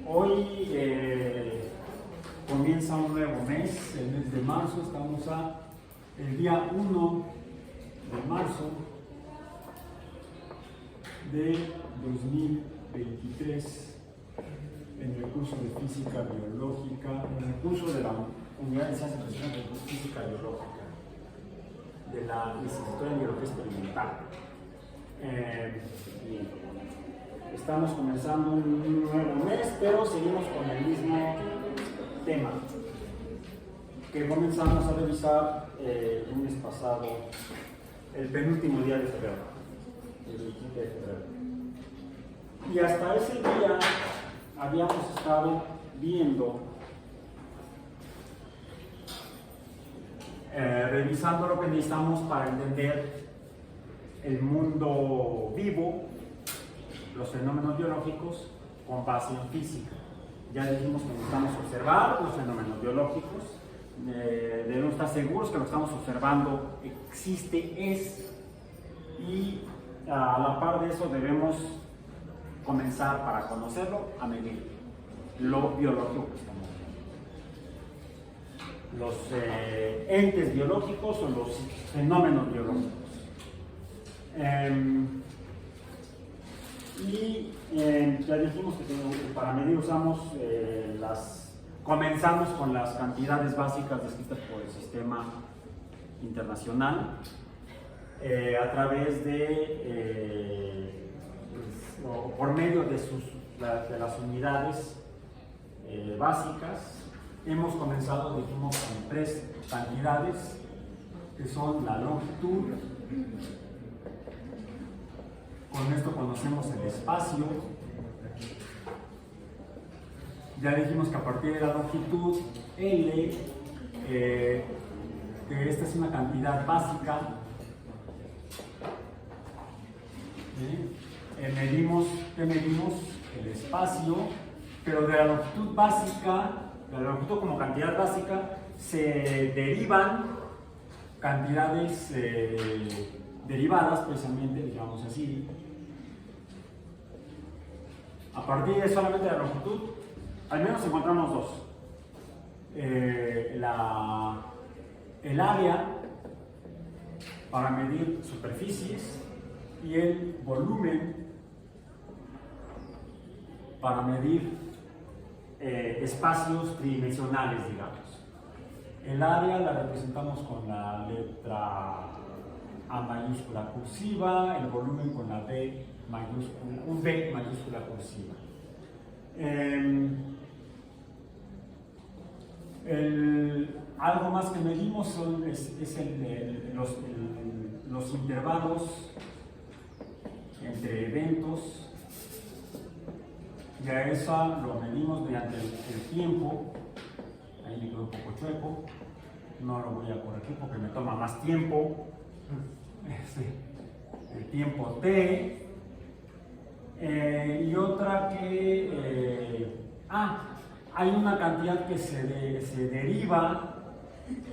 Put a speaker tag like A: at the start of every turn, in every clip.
A: Hoy comienza un nuevo mes, el mes de marzo. Estamos el día 1 de marzo de 2023 en el curso de Física Biológica, en el curso de la Unidad de Ciencias Profesionales de Física Biológica de la Licenciatura en Biología Experimental. Estamos comenzando un nuevo mes, pero seguimos con el mismo tema que comenzamos a revisar el lunes pasado, el penúltimo día de febrero, el 27 de febrero. Y hasta ese día habíamos estado viendo, revisando lo que necesitamos para entender el mundo vivo, los fenómenos biológicos con base en física. Ya dijimos que necesitamos observar los fenómenos biológicos, debemos estar seguros que lo que estamos observando existe, y a la par de eso debemos comenzar, para conocerlo, a medir lo biológico que estamos viendo. Los entes biológicos o los fenómenos biológicos. Ya dijimos que para medir comenzamos con las cantidades básicas descritas por el sistema internacional a través por medio de las unidades básicas. Hemos comenzado, dijimos, con 3 cantidades que son la longitud. Con esto conocemos el espacio. Ya dijimos que a partir de la longitud L, que esta es una cantidad básica, medimos el espacio, pero de la longitud básica, de la longitud como cantidad básica, se derivan cantidades derivadas, precisamente, digamos así. A partir de solamente la longitud, al menos encontramos 2. El área para medir superficies y el volumen para medir espacios tridimensionales, digamos. El área la representamos con la letra A mayúscula cursiva, el volumen con la B mayúscula, un B mayúscula cursiva. Algo más que medimos es los intervalos entre eventos. Ya eso lo medimos mediante el tiempo. Ahí me quedó un poco chueco, no lo voy a corregir porque me toma más tiempo. El tiempo T. Y otra que hay una cantidad que se deriva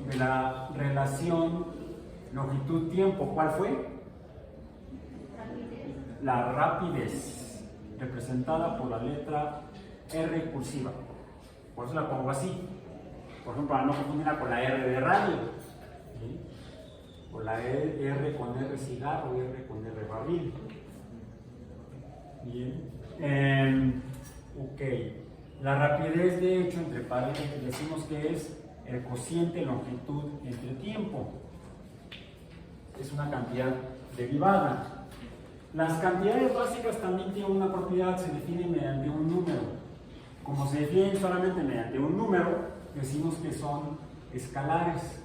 A: de la relación longitud-tiempo. ¿Cuál fue? La rapidez, representada por la letra R cursiva. Por eso la pongo así. Por ejemplo, para no confundirla con la R de radio, ¿sí? O la R con R cigarro, R con R barril. Bien. Ok. La rapidez, de hecho, entre paréntesis, decimos que es el cociente longitud entre tiempo. Es una cantidad derivada. Las cantidades básicas también tienen una propiedad, se definen mediante un número. Como se definen solamente mediante un número, decimos que son escalares.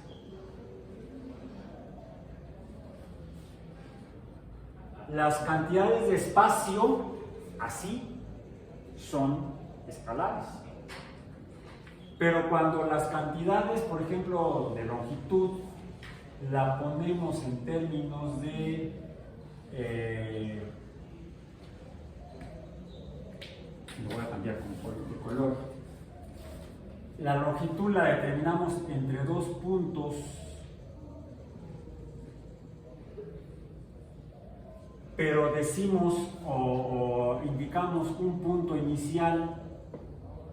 A: Las cantidades de espacio, así, son escalares. Pero cuando las cantidades, por ejemplo, de longitud, la ponemos en términos de lo voy a cambiar de color. La longitud la determinamos entre 2 puntos pero decimos o indicamos un punto inicial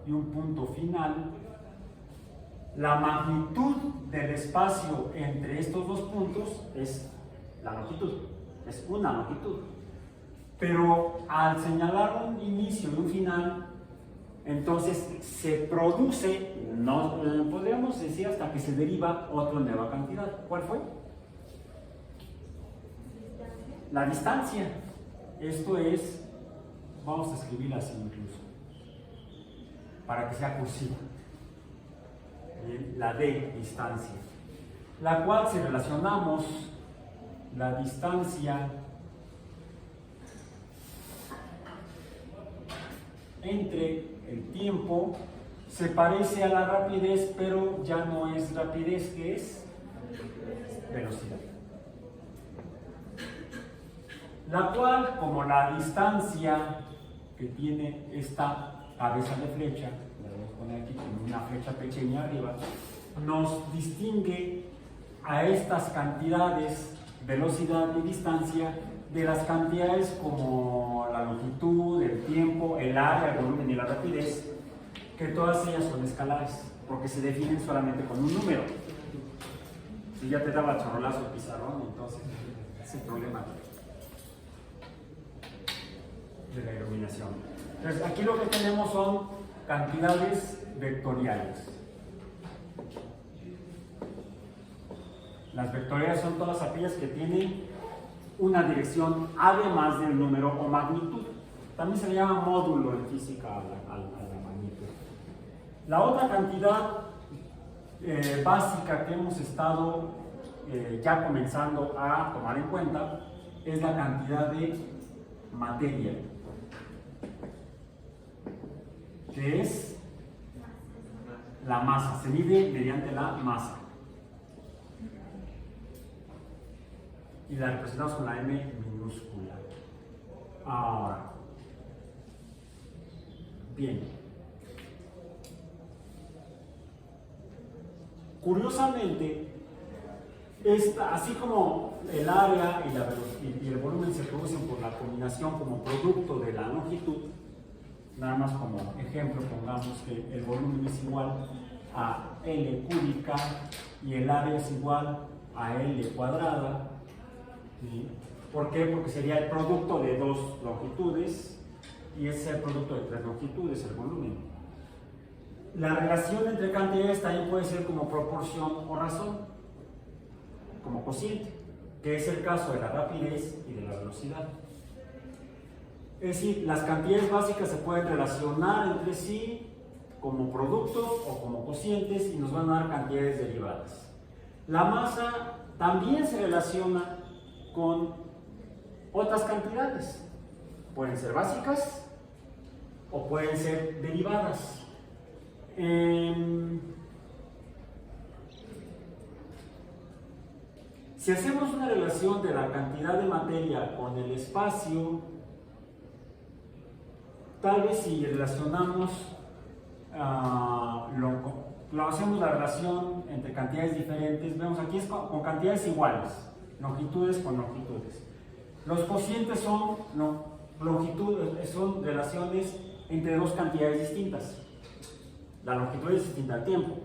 A: y un punto final, la magnitud del espacio entre estos dos puntos es la longitud, es una longitud. Pero al señalar un inicio y un final, entonces se produce, no podríamos decir hasta que se deriva otra nueva cantidad. ¿Cuál fue? La distancia. Esto es, vamos a escribirla así incluso, para que sea cursiva. La D, distancia, la cual si relacionamos la distancia entre el tiempo, se parece a la rapidez, pero ya no es rapidez, que es velocidad. La cual, como la distancia que tiene esta cabeza de flecha, la voy a poner aquí con una flecha pequeña arriba, nos distingue a estas cantidades, velocidad y distancia, de las cantidades como la longitud, el tiempo, el área, el volumen y la rapidez, que todas ellas son escalares, porque se definen solamente con un número. Si ya te daba chorrolazo el pizarrón, entonces es el problema de la iluminación. Entonces, aquí lo que tenemos son cantidades vectoriales. Las vectoriales son todas aquellas que tienen una dirección además del número o magnitud. También se le llama módulo en física a la magnitud. La otra cantidad básica que hemos estado ya comenzando a tomar en cuenta es la cantidad de materia, que es la masa. Se mide mediante la masa. Y la representamos con la M minúscula. Ahora, bien. Curiosamente, así como el área y el volumen se producen por la combinación como producto de la longitud, nada más como ejemplo, pongamos que el volumen es igual a L cúbica y el área es igual a L cuadrada. ¿Sí? ¿Por qué? Porque sería el producto de dos longitudes y ese es el producto de tres longitudes, el volumen. La relación entre cantidades también puede ser como proporción o razón, como cociente, que es el caso de la rapidez y de la velocidad. Es decir, las cantidades básicas se pueden relacionar entre sí como productos o como cocientes y nos van a dar cantidades derivadas. La masa también se relaciona con otras cantidades. Pueden ser básicas o pueden ser derivadas. Si hacemos una relación de la cantidad de materia con el espacio, tal vez si relacionamos, hacemos la relación entre cantidades diferentes, vemos aquí es con cantidades iguales, longitudes con longitudes. Los cocientes son longitudes, son relaciones entre dos cantidades distintas. La longitud es distinta al tiempo,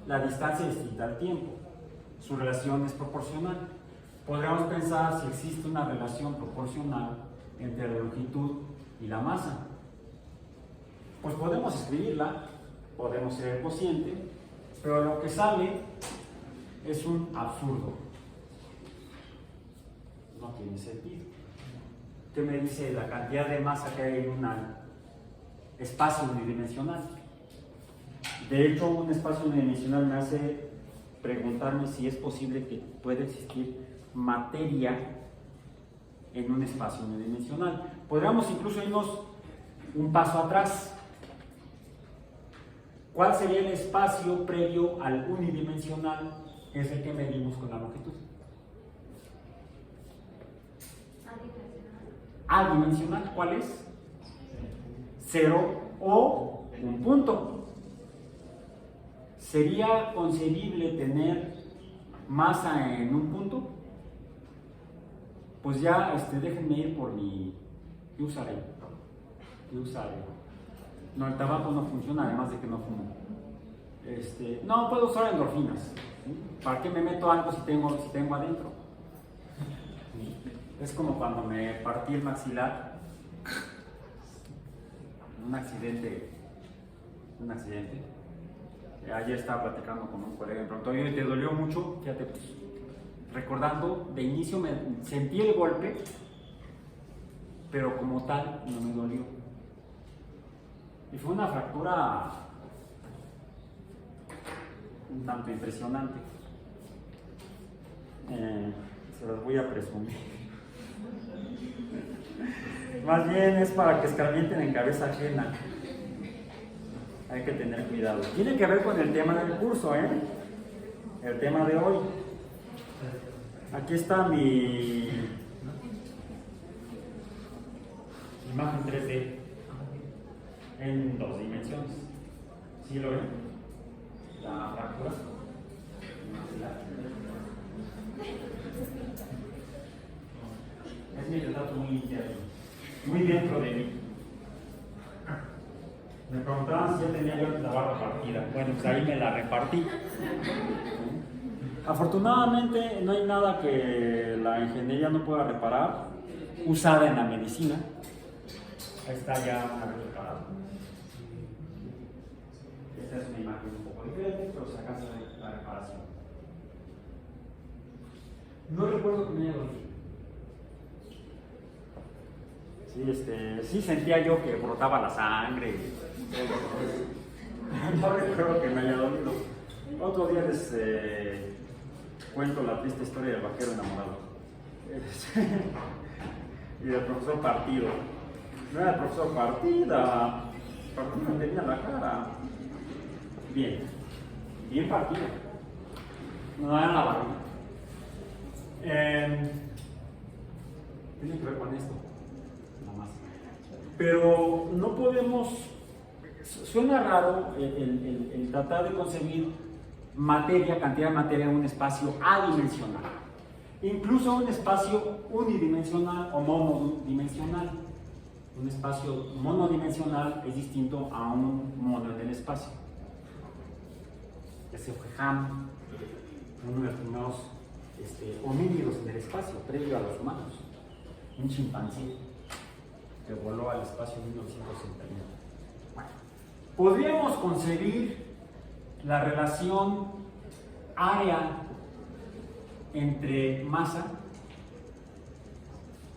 A: la distancia es distinta al tiempo, su relación es proporcional. Podríamos pensar si existe una relación proporcional entre la longitud y la masa. Pues podemos escribirla, podemos ser el cociente, pero lo que sale es un absurdo. No tiene sentido. ¿Qué me dice la cantidad de masa que hay en un espacio unidimensional? De hecho, un espacio unidimensional me hace preguntarme si es posible que pueda existir materia en un espacio unidimensional. Podríamos incluso irnos un paso atrás. ¿Cuál sería el espacio previo al unidimensional? Es el que medimos con la longitud. Adimensional, ¿cuál es? 0 o un punto. ¿Sería concebible tener masa en un punto? Pues ya déjenme ir por mi... ¿Qué usaré? No, el tabaco no funciona, además de que no fumo. No puedo usar endorfinas. ¿Sí? ¿Para qué me meto algo si tengo adentro? ¿Sí? Es como cuando me partí el maxilar. Un accidente. Ayer estaba platicando con un colega y me preguntó, oye, ¿te dolió mucho? Fíjate, pues, recordando, de inicio me sentí el golpe, pero como tal no me dolió. Y fue una fractura un tanto impresionante. Se las voy a presumir. Más bien es para que escarmienten en cabeza ajena. Hay que tener cuidado. Tiene que ver con el tema del curso, el tema de hoy. Aquí está mi imagen 3D en 2 dimensiones. ¿Sí lo ven? La fractura. Es mi retrato muy interno, muy dentro de mí. Me preguntaban si ya tenía yo la barra partida. Bueno, pues ahí me la repartí. Afortunadamente no hay nada que la ingeniería no pueda reparar, usada en la medicina. Ahí está ya reparado. Esta es una imagen un poco diferente, pero se alcanza la reparación. No recuerdo que me haya dolido. Sí sentía yo que brotaba la sangre. No recuerdo que me haya dolido. Otro día les cuento la triste historia del vaquero enamorado. Y del profesor Partido. No era el profesor Partida. Partido tenía la cara. Bien partida. No era la barriga. Tiene que ver con esto. Pero no podemos, suena raro el tratar de concebir cantidad de materia en un espacio adimensional, incluso un espacio unidimensional o monodimensional. Un espacio monodimensional es distinto a un mono en el espacio. Ese fue Ham, uno de los primeros homínidos en el espacio, previo a los humanos, un chimpancé que voló al espacio en 1961. Bueno, podríamos concebir la relación área entre masa,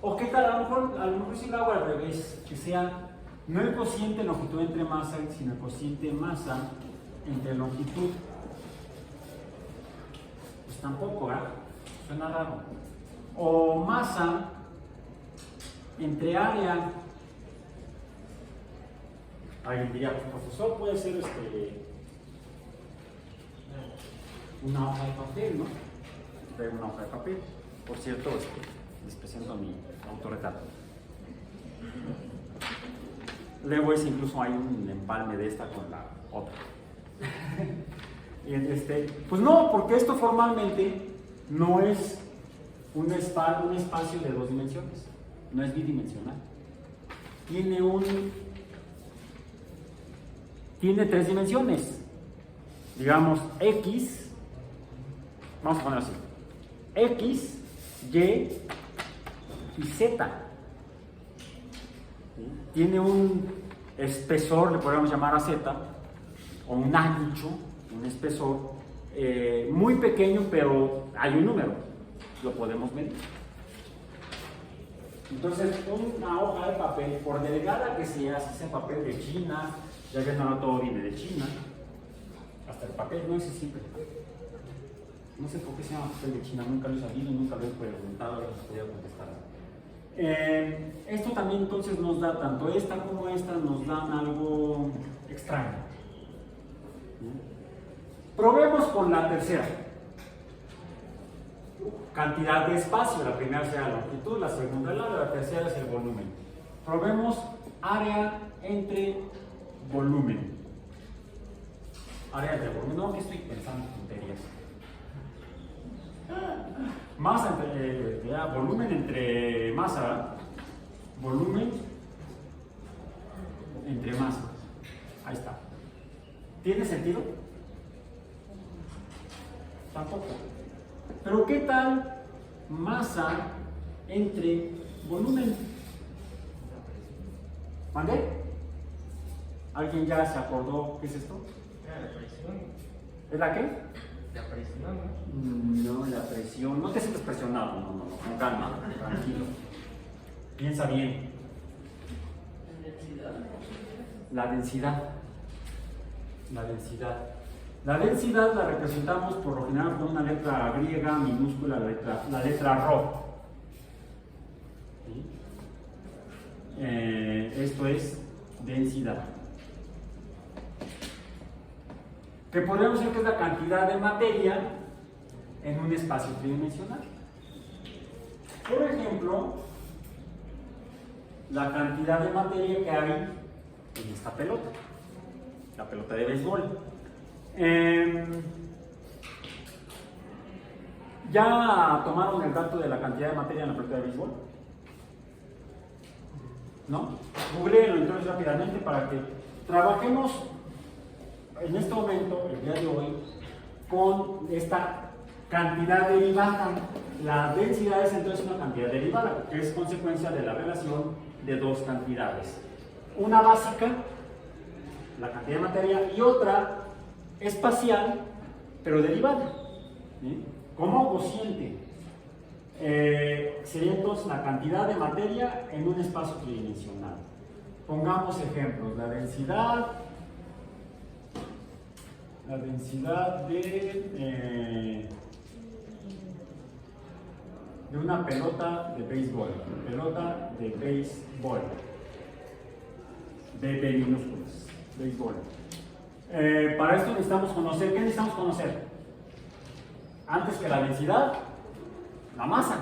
A: o qué tal, a lo mejor si lo hago al revés, que sea no el cociente longitud entre masa, sino el cociente masa entre longitud. Pues tampoco, ¿verdad? Suena raro. O masa entre área. Alguien diría, pues profesor, puede ser una hoja de papel, ¿no? Traigo una hoja de papel. Por cierto, les presento mi autorretrato. Luego incluso hay un empalme de esta con la otra. Pues no, porque esto formalmente no es un espacio de 2 dimensiones, no es bidimensional. Tiene 3 dimensiones. Digamos, X, vamos a poner así, X, Y y Z. Tiene un espesor, le podríamos llamar a Z, o un ancho, un espesor muy pequeño, pero hay un número, lo podemos medir. Entonces, una hoja de papel, por delgada que sea, si sea papel de China, ya que no todo viene de China, hasta el papel no es simple. No sé por qué se llama papel de China, nunca lo he sabido, nunca lo he preguntado, ahora les podría contestar. Esto también entonces nos da, tanto esta como esta, nos dan algo extraño. Probemos con la tercera. Cantidad de espacio, la primera sea la longitud, la segunda el área, la tercera es el volumen. Probemos área entre volumen. Área entre volumen, no, que estoy pensando en tonterías. Masa volumen entre masa, volumen entre masa. Ahí está. ¿Tiene sentido? Tampoco. Pero ¿qué tal masa entre volumen? ¿Mandé? ¿Alguien ya se acordó qué es esto?
B: La presión.
A: ¿Es la qué?
B: La presión, ¿no?
A: No, la presión. No te sientes presionado, no, con calma, tranquilo. Piensa bien. La densidad. La densidad. La densidad la representamos por lo general con una letra griega minúscula, la letra Rho. ¿Sí? Esto es densidad. Que podríamos decir que es la cantidad de materia en un espacio tridimensional. Por ejemplo, la cantidad de materia que hay en esta pelota, la pelota de béisbol. ¿Ya tomaron el dato de la cantidad de materia en la pelota de béisbol? ¿No? Googleenlo entonces rápidamente para que trabajemos en este momento, el día de hoy, con esta cantidad derivada. La densidad es entonces una cantidad derivada, que es consecuencia de la relación de dos cantidades. Una básica, la cantidad de materia, y otra espacial, pero derivada. ¿Sí? Como cociente. Sería entonces la cantidad de materia en un espacio tridimensional. Pongamos ejemplos. La densidad de una pelota de béisbol. Pelota de béisbol. De minúsculas. Béisbol. Para esto necesitamos conocer. ¿Qué necesitamos conocer? Antes que la densidad, la masa.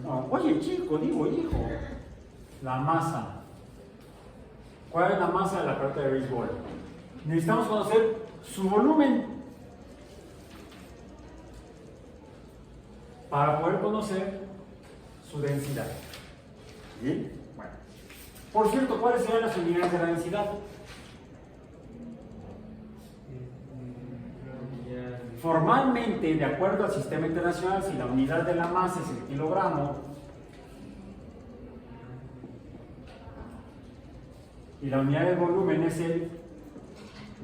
A: No, oye, chico, digo hijo. La masa. ¿Cuál es la masa de la pelota de béisbol? Necesitamos conocer su volumen para poder conocer su densidad. ¿Bien? Bueno. Por cierto, ¿cuáles serían las unidades de la densidad? Formalmente, de acuerdo al sistema internacional, si la unidad de la masa es el kilogramo y la unidad de volumen es el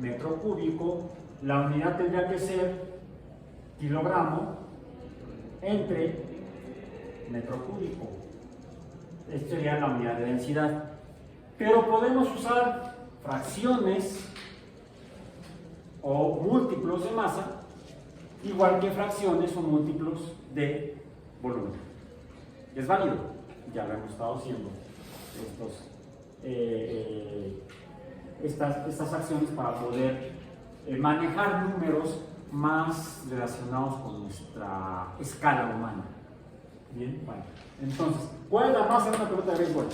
A: metro cúbico, la unidad tendría que ser kilogramo entre metro cúbico. Esta sería la unidad de densidad. Pero podemos usar fracciones o múltiplos de masa, igual que fracciones o múltiplos de volumen. Es válido, ya lo hemos estado haciendo estas acciones para poder manejar números más relacionados con nuestra escala humana. Bien, bueno. Entonces, ¿cuál es la masa de una pelota de béisbol?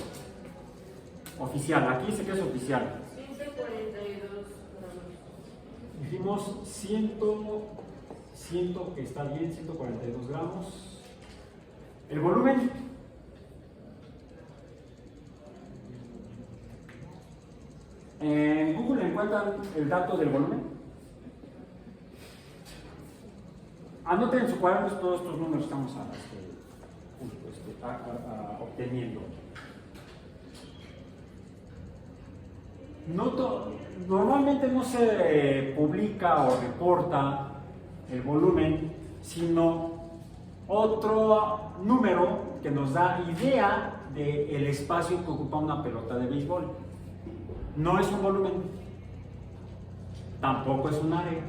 A: Oficial, aquí dice que es oficial.
C: 142 gramos.
A: Dijimos 100 que está bien, 142 gramos. ¿El volumen? ¿En Google encuentran el dato del volumen? Anoten en su cuaderno todos estos números que estamos obteniendo. Normalmente no se publica o reporta el volumen, sino otro número que nos da idea del espacio que ocupa una pelota de béisbol. No es un volumen, tampoco es un área,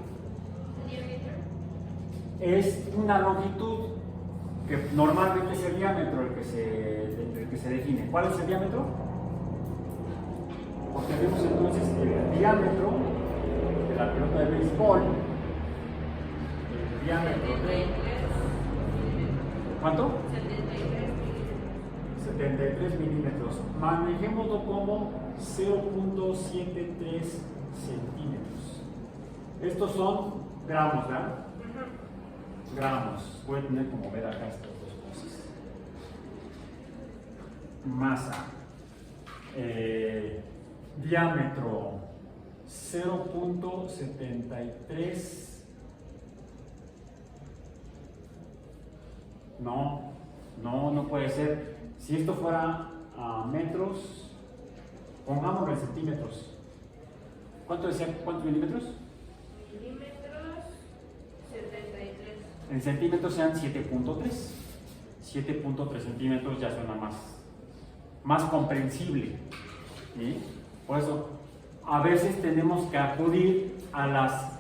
A: es una longitud que normalmente es el diámetro el que se define. ¿Cuál es el diámetro? Obtenemos entonces el diámetro de la pelota de béisbol, el diámetro de... ¿Cuánto? 73 milímetros. Manejémoslo como 0.73 centímetros. Estos son gramos, ¿verdad? Gramos. Voy a tener como ver acá estas dos cosas. Masa. Diámetro 0.73. No puede ser. Si esto fuera a metros, pongámoslo en centímetros. ¿Cuánto decía? ¿Cuántos milímetros?
C: Milímetros, 73.
A: En centímetros sean 7.3. 7.3 centímetros ya suena más comprensible. ¿Sí? Por eso, a veces tenemos que acudir a las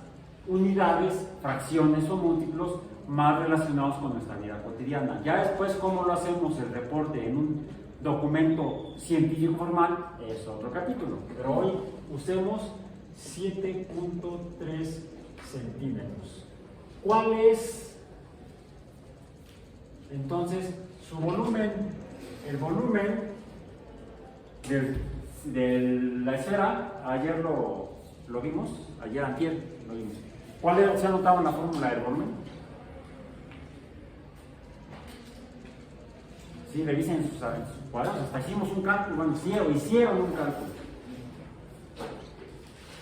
A: unidades, fracciones o múltiplos más relacionados con nuestra vida cotidiana. Ya después, cómo lo hacemos el reporte en un documento científico formal es otro capítulo. Pero hoy usemos 7.3 centímetros. ¿Cuál es entonces su volumen? El volumen de la esfera, ayer lo vimos, antier lo vimos. ¿Cuál es? ¿Se ha notado la fórmula del volumen? Sí, revisen sus cuadernos, hasta hicimos un cálculo, bueno, hicieron un cálculo.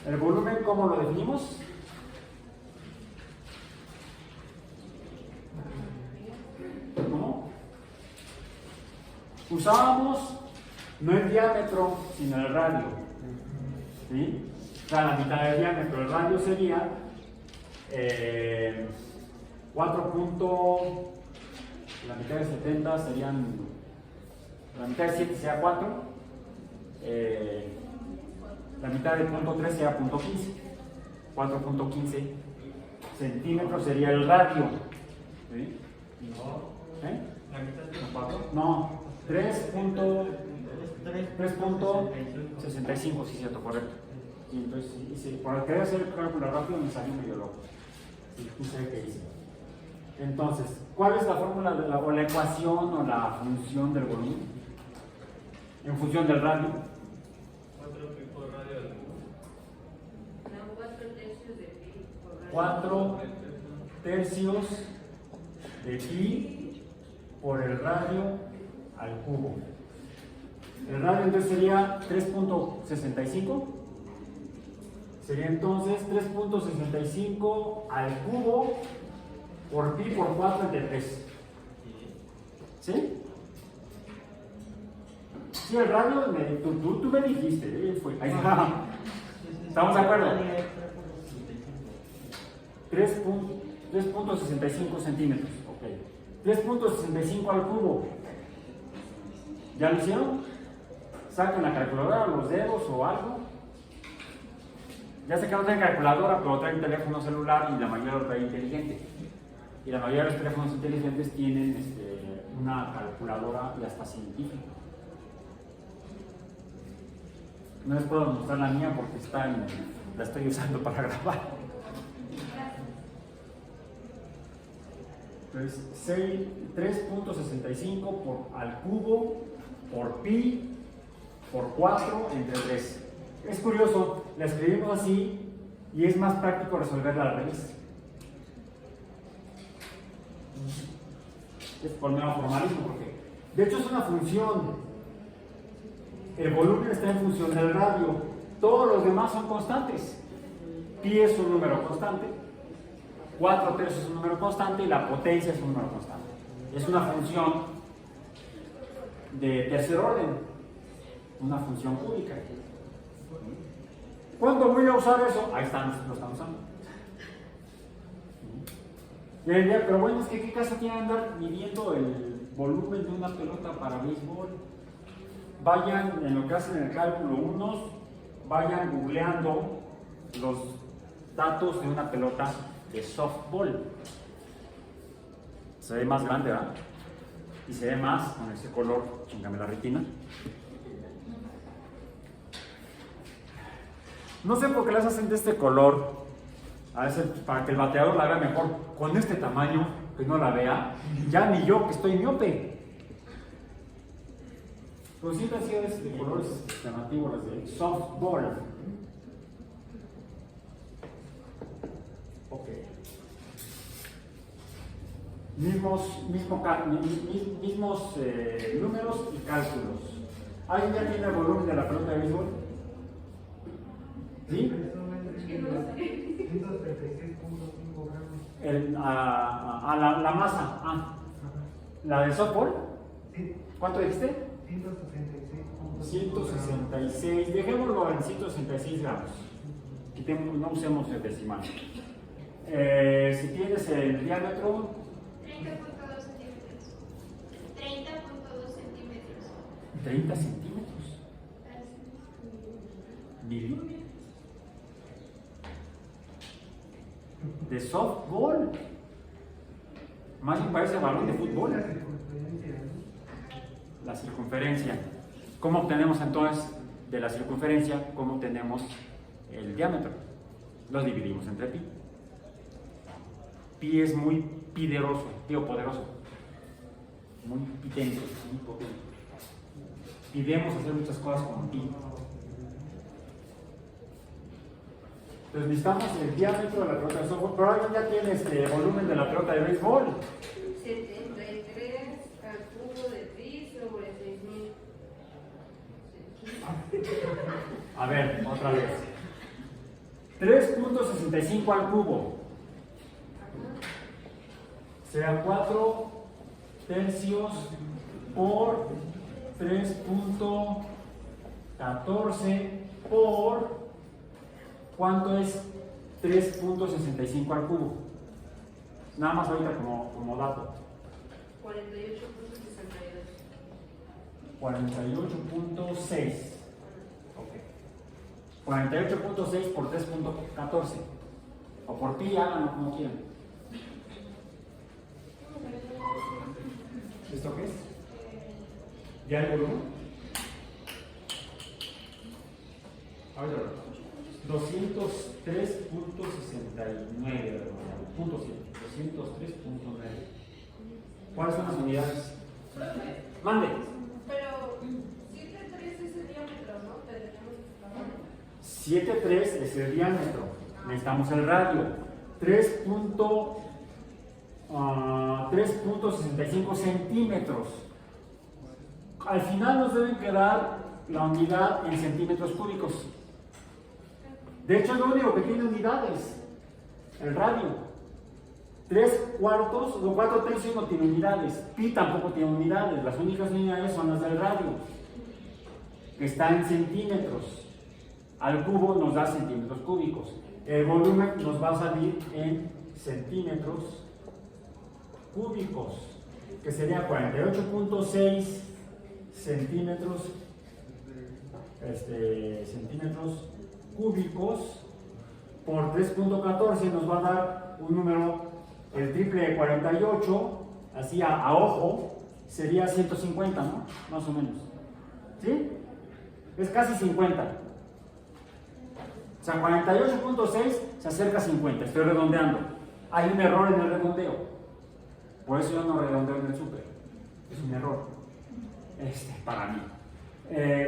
A: ¿El volumen cómo lo definimos? ¿Cómo? Usábamos no el diámetro, sino el radio. ¿Sí? O sea, la mitad del diámetro. El radio sería 4. La mitad de 70 serían. La mitad de 7 sería 4. La mitad de 0.3 sería 0.15. 4.15 centímetros sería el radio. ¿Sí? ¿Eh?
B: La mitad de
A: 4. No, 3.65, sí, cierto, correcto. Y entonces, por querer hacer el cálculo rápido me salió medio loco. Sí, no sé qué hice. Entonces, ¿cuál es la fórmula o la ecuación o la función del volumen? En función del radio.
B: 4 pi por radio al cubo.
C: No, 4 tercios de pi por radio.
A: 4 tercios de pi por el radio al cubo. El radio entonces sería 3.65. Sería entonces 3.65 al cubo por pi por 4 entre 3. ¿Sí? Sí, el radio, tú me dijiste, fue. Ahí está. ¿Estamos de acuerdo? 3.65 centímetros. Ok. 3.65 al cubo. ¿Ya lo hicieron? Saquen la calculadora, los dedos o algo. Ya sé que no tienen calculadora, pero traen teléfono celular y la mayoría lo trae inteligente. Y la mayoría de los teléfonos inteligentes tienen una calculadora y hasta científica. No les puedo mostrar la mía porque la estoy usando para grabar. Entonces, 3.65 al cubo por pi por 4 entre 3. Es curioso, la escribimos así y es más práctico resolverla al revés. Es por mero formalismo, porque de hecho es una función. El volumen está en función del radio. Todos los demás son constantes. Pi es un número constante, 4 tercios es un número constante y la potencia es un número constante. Es una función de tercer orden, una función cúbica. ¿Cuándo voy a usar eso? Ahí están, lo están usando. Pero bueno, es que ¿qué caso tiene andar midiendo el volumen de una pelota para béisbol? Vayan, en lo que hacen el cálculo unos, vayan googleando los datos de una pelota de softball. Se ve más grande, ¿verdad? Y se ve más con ese color, chingame la retina. No sé por qué las hacen de este color, a veces para que el bateador la vea mejor, con este tamaño, que no la vea, ya ni yo que estoy miope. Pero siempre han sido de colores llamativos, las de softball. Ok. Mismos números y cálculos. ¿Alguien ya tiene el volumen de la pelota de béisbol? ¿Sí?
D: 136.5 gramos.
A: La masa. ¿La del softball?
D: Sí,
A: ¿Cuánto dijiste?
D: 166.5
A: 166. Dejémoslo en 166 gramos. No usemos el decimal. Si tienes el diámetro,
E: 30.2 centímetros. 30.2 centímetros.
A: 30 centímetros. Mil. De softball. Más bien parece balón de fútbol.
D: La circunferencia, ¿no?
A: La circunferencia. ¿Cómo obtenemos entonces de la circunferencia? ¿Cómo obtenemos el diámetro? Lo dividimos entre pi. Pi es muy poderoso. Muy potente. Podemos hacer muchas cosas con pi. Entonces necesitamos el diámetro de la pelota de softball, pero alguien ya tiene el volumen de la pelota de béisbol.
C: 73 al cubo de pi sobre 6000.
A: A ver, otra vez. 3.65 al cubo. Será 4 tercios por 3.14 por... ¿Cuánto es 3.65 al cubo? Nada más ahorita como dato.
C: 48.62.
A: 48.6. Ok. 48.6 por 3.14. O por pi, háganlo como quieran. ¿Esto qué es? ¿Ya el volumen? A ver, 203.69. Punto 203.9. ¿Cuáles son las unidades? Mande.
E: Pero 7.3 es el diámetro, ¿no? Tenemos
A: 7.3 es el diámetro. Necesitamos el radio. 3.65 centímetros. Al final nos deben quedar la unidad en centímetros cúbicos. De hecho, es lo único que tiene unidades. El radio. 3/4 o 4 tercios no tiene unidades. Pi tampoco tiene unidades. Las únicas unidades son las del radio, que está en centímetros. Al cubo nos da centímetros cúbicos. El volumen nos va a salir en centímetros cúbicos, que sería 48.6 centímetros cúbicos por 3.14 nos va a dar un número, el triple de 48, así a ojo, sería 150, ¿no? Más o menos. ¿Sí? Es casi 50. O sea, 48.6 se acerca a 50, estoy redondeando. Hay un error en el redondeo. Por eso yo no redondeo en el súper. Es un error. Para mí.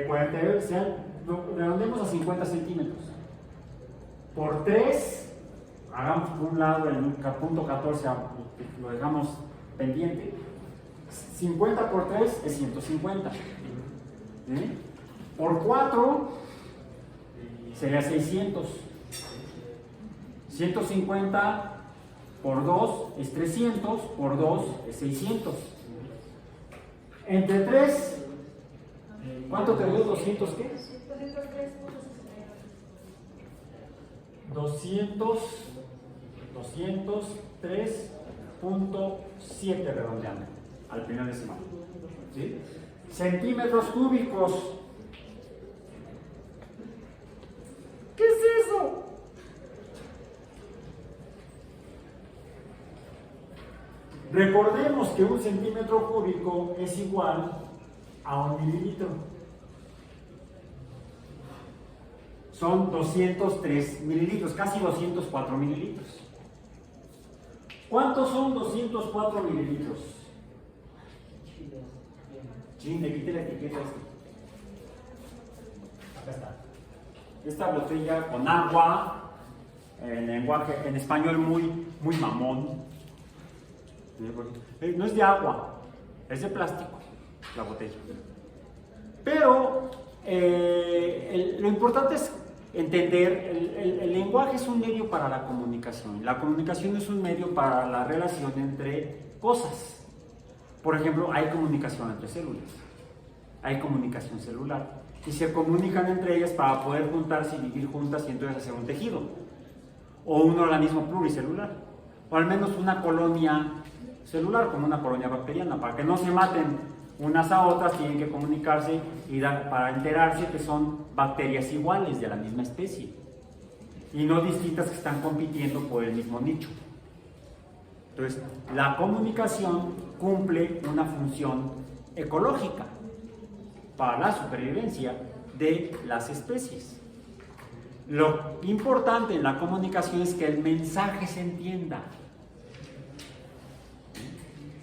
A: 48, redondeemos a 50 centímetros. Por 3, hagamos por un lado el punto 14, lo dejamos pendiente. 50 por 3 es 150. ¿Sí? Por 4 sería 600. 150 por 2 es 300, por 2 es 600. Entre 3, ¿cuánto te dio? ¿200 qué? 203.7 redondeando al primer decimal. ¿Sí? Centímetros cúbicos. ¿Qué es eso? Recordemos que un centímetro cúbico es igual a un mililitro. Son 203 mililitros, casi 204 mililitros. ¿Cuántos son 204 mililitros? Chin, le quité la etiqueta a esto. Acá está. Esta botella con agua, en lenguaje, en español muy mamón. No es de agua, es de plástico la botella. Pero lo importante es entender, el lenguaje es un medio para la comunicación. La comunicación es un medio para la relación entre cosas. Por ejemplo, hay comunicación entre células, hay comunicación celular, y se comunican entre ellas para poder juntarse y vivir juntas y entonces hacer un tejido, o un organismo pluricelular, o al menos una colonia celular, como una colonia bacteriana. Para que no se maten unas a otras, tienen que comunicarse y para enterarse que son bacterias iguales de la misma especie y no distintas que están compitiendo por el mismo nicho. Entonces, la comunicación cumple una función ecológica para la supervivencia de las especies. Lo importante en la comunicación es que el mensaje se entienda.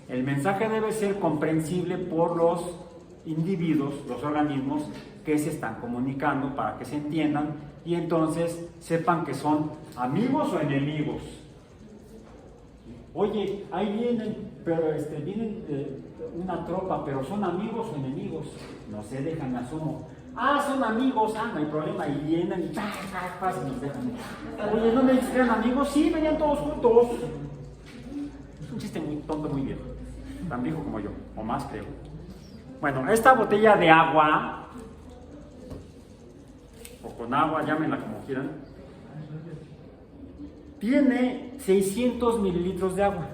A: El mensaje debe ser comprensible por los individuos, los organismos que se están comunicando, para que se entiendan y entonces sepan que son amigos o enemigos. Oye, ahí vienen, pero vienen una tropa, pero ¿son amigos o enemigos? No sé, déjame asumo. Ah, son amigos, no hay problema, y vienen y y nos dejan. Oye, ¿no me dices que eran amigos? Sí, venían todos juntos. Es un chiste muy tonto, muy viejo, tan viejo como yo, o más creo. Bueno, esta botella de agua, o con agua, llámenla como quieran, tiene 600 mililitros de agua.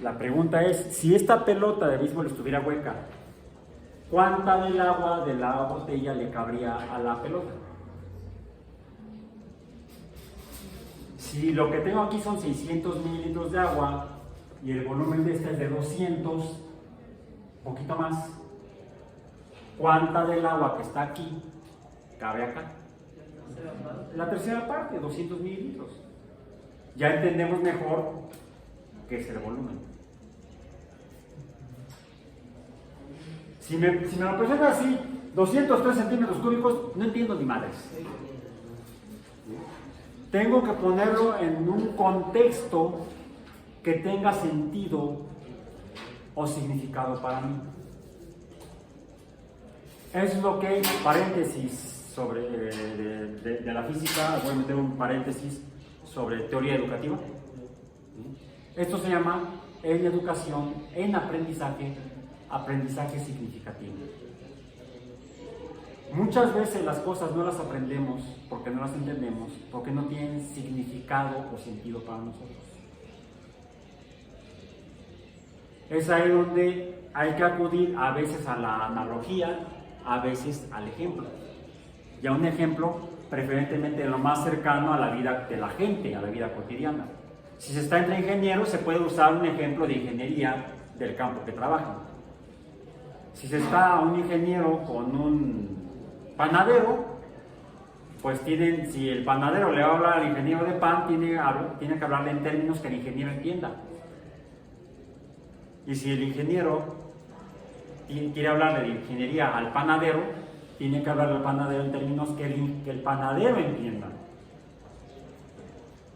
A: La pregunta es, si esta pelota de béisbol estuviera hueca, ¿cuánta del agua de la botella le cabría a la pelota? Si lo que tengo aquí son 600 mililitros de agua y el volumen de esta es de 200, poquito más, ¿cuánta del agua que está aquí cabe acá? La tercera parte, 200 mililitros. Ya entendemos mejor qué es el volumen. Si me lo presentan así, 203 centímetros cúbicos, no entiendo ni madres. Tengo que ponerlo en un contexto que tenga sentido o significado para mí. Es lo que, paréntesis sobre de la física, voy a meter un paréntesis sobre teoría educativa. Esto se llama en educación, en aprendizaje significativo. Muchas veces las cosas no las aprendemos porque no las entendemos, porque no tienen significado o sentido para nosotros. Es ahí donde hay que acudir a veces a la analogía, a veces al ejemplo. Y a un ejemplo preferentemente lo más cercano a la vida de la gente, a la vida cotidiana. Si se está entre ingenieros, se puede usar un ejemplo de ingeniería del campo que trabajan. Si se está un ingeniero con un panadero, pues si el panadero le va a hablar al ingeniero de pan, tiene que hablarle en términos que el ingeniero entienda. Y si el ingeniero quiere hablarle de ingeniería al panadero, tiene que hablarle al panadero en términos que el panadero entienda.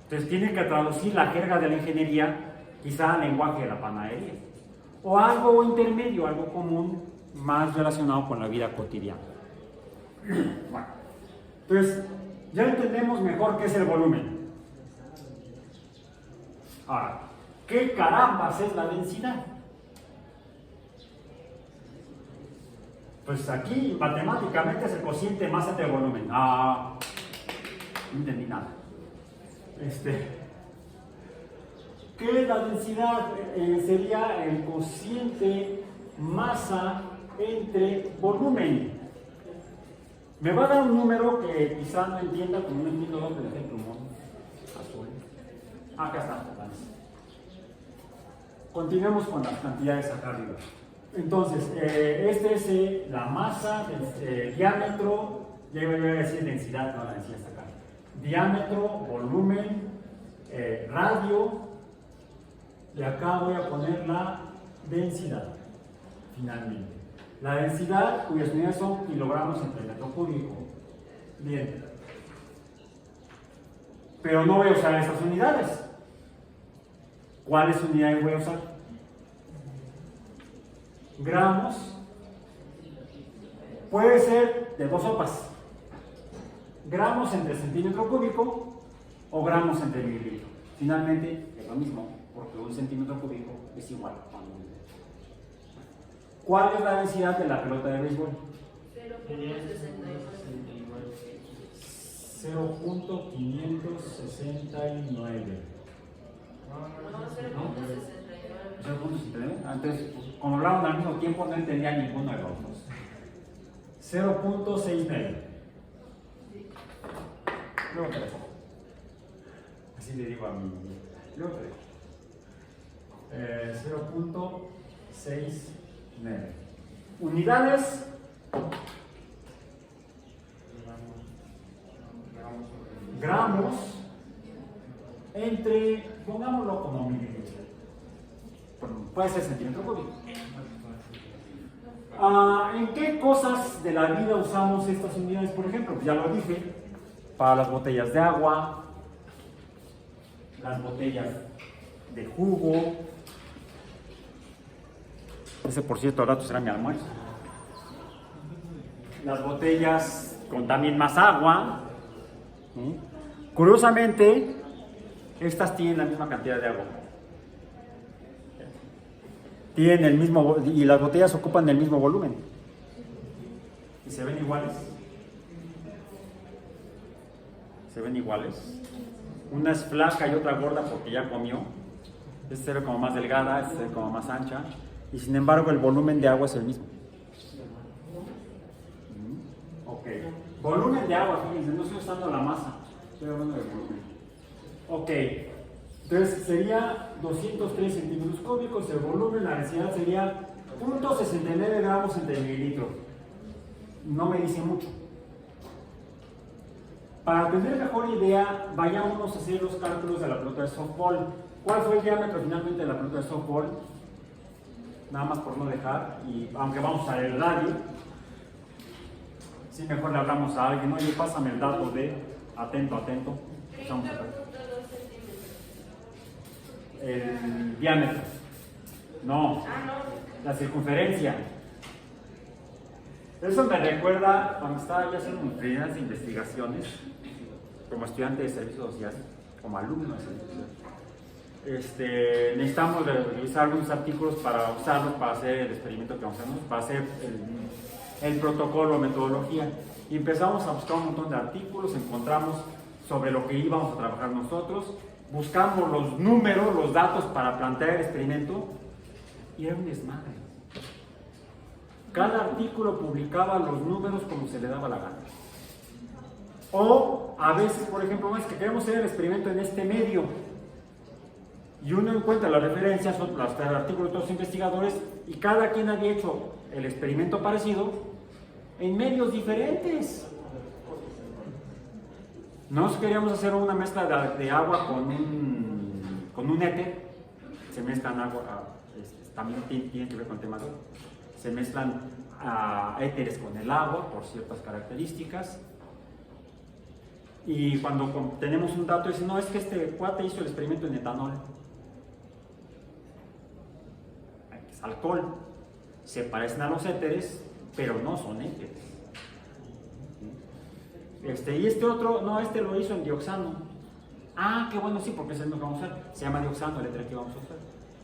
A: Entonces tiene que traducir la jerga de la ingeniería quizá al lenguaje de la panadería. O algo intermedio, algo común, más relacionado con la vida cotidiana. Bueno, entonces ya entendemos mejor qué es el volumen. Ahora, ¿qué carambas es la densidad? Pues aquí matemáticamente es el cociente masa entre volumen. No entendí nada. ¿Qué es la densidad? Sería el cociente masa entre volumen. Me va a dar un número que quizá no entienda, como no entiendo dónde dejé el plumón azul. Acá está. Continuemos con las cantidades acá arriba. Entonces, este es la masa, diámetro, ya voy a decir densidad, no la densidad está acá. Diámetro, volumen, radio, y acá voy a poner la densidad, finalmente. La densidad, cuyas unidades son kilogramos entre metro cúbico. Bien. Pero no voy a usar esas unidades. ¿Cuáles unidades voy a usar? Gramos Puede ser de dos sopas. Gramos entre centímetro cúbico o gramos entre mililitro. Finalmente es lo mismo, porque un centímetro cúbico es igual a un mililitro. ¿Cuál es la densidad de la pelota de béisbol? 0.569.
C: No, 0.69.
A: 0.69. Entonces, como hablaban al mismo tiempo, no entendía ninguno de los dos. 0.69. Luego te dejo. Así le digo a mi. Luego te dejo. 0.69. Unidades. Gramos entre, pongámoslo como mililitro. Puede ser centímetro cúbico. ¿En qué cosas de la vida usamos estas unidades? Por ejemplo, ya lo dije, para las botellas de agua, las botellas de jugo. Ese, por cierto, al rato será mi almuerzo. Las botellas con también más agua. Curiosamente, estas tienen la misma cantidad de agua. Tienen el mismo, y las botellas ocupan el mismo volumen. Y se ven iguales. Se ven iguales. Una es flaca y otra gorda porque ya comió. Esta se ve como más delgada, esta se ve como más ancha. Y sin embargo, el volumen de agua es el mismo. Ok. Volumen de agua, fíjense, no estoy usando la masa, estoy hablando del volumen. Ok. Entonces sería 203 centímetros cúbicos, el volumen, la densidad sería 0.69 gramos entre mililitro. No me dice mucho. Para tener mejor idea, vayámonos a hacer los cálculos de la pelota de softball. ¿Cuál fue el diámetro finalmente de la pelota de softball? Nada más por no dejar, y aunque vamos a usar el radio, sí, mejor le hablamos a alguien, oye, pásame el dato de atento, atento.
C: 30.2 centímetros.
A: El diámetro. No,
C: Ah, no.
A: la circunferencia. Eso me recuerda cuando estaba yo haciendo mis primeras investigaciones, como estudiante de servicio social, como alumno de servicio social. Necesitamos revisar algunos artículos para usarlos para hacer el experimento que vamos a hacer, para hacer el protocolo, metodología. Y empezamos a buscar un montón de artículos, encontramos sobre lo que íbamos a trabajar nosotros, buscamos los números, los datos para plantear el experimento, y era un desmadre. Cada artículo publicaba los números como se le daba la gana. O a veces, por ejemplo, es que queremos hacer el experimento en este medio, y uno encuentra las referencias, los artículos de otros investigadores, y cada quien había hecho el experimento parecido en medios diferentes. Nosotros queríamos hacer una mezcla de agua con un éter. Se mezclan agua, también tiene que ver con temas. Se mezclan éteres con el agua por ciertas características. Y cuando tenemos un dato, dicen, no, es que este cuate hizo el experimento en etanol. Es alcohol. Se parecen a los éteres, pero no son éteres. Y este otro, no, este lo hizo en dioxano. Ah, qué bueno, sí, porque es el que vamos a usar. Se llama dioxano el éter que vamos a usar.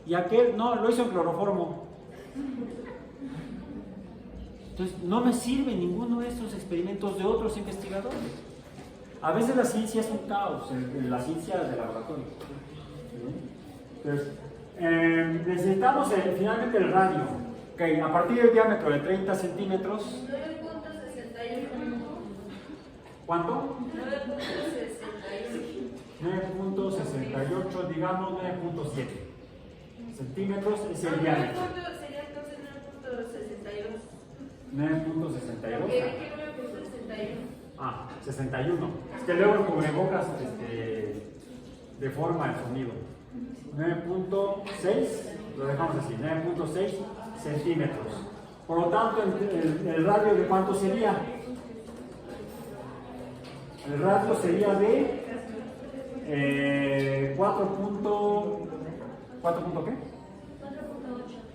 A: Y aquel, no, lo hizo en cloroformo. Entonces, no me sirve ninguno de estos experimentos de otros investigadores. A veces la ciencia es un caos, la ciencia de laboratorio. Entonces, necesitamos finalmente el radio. Okay, a partir del diámetro de 30 centímetros.
C: 9.61.
A: ¿Cuánto?
C: 9.61.
A: 9.68, digamos 9.7 centímetros es el diámetro.
C: Sería entonces 9.62.
A: 9.62.
C: Porque dije 9.61.
A: Ah, 61. Es que luego el cubrebocas deforma el sonido. 9.6, lo dejamos así, 9.6 centímetros. Por lo tanto, el radio de cuánto sería? El radio sería de 4. ¿4 qué?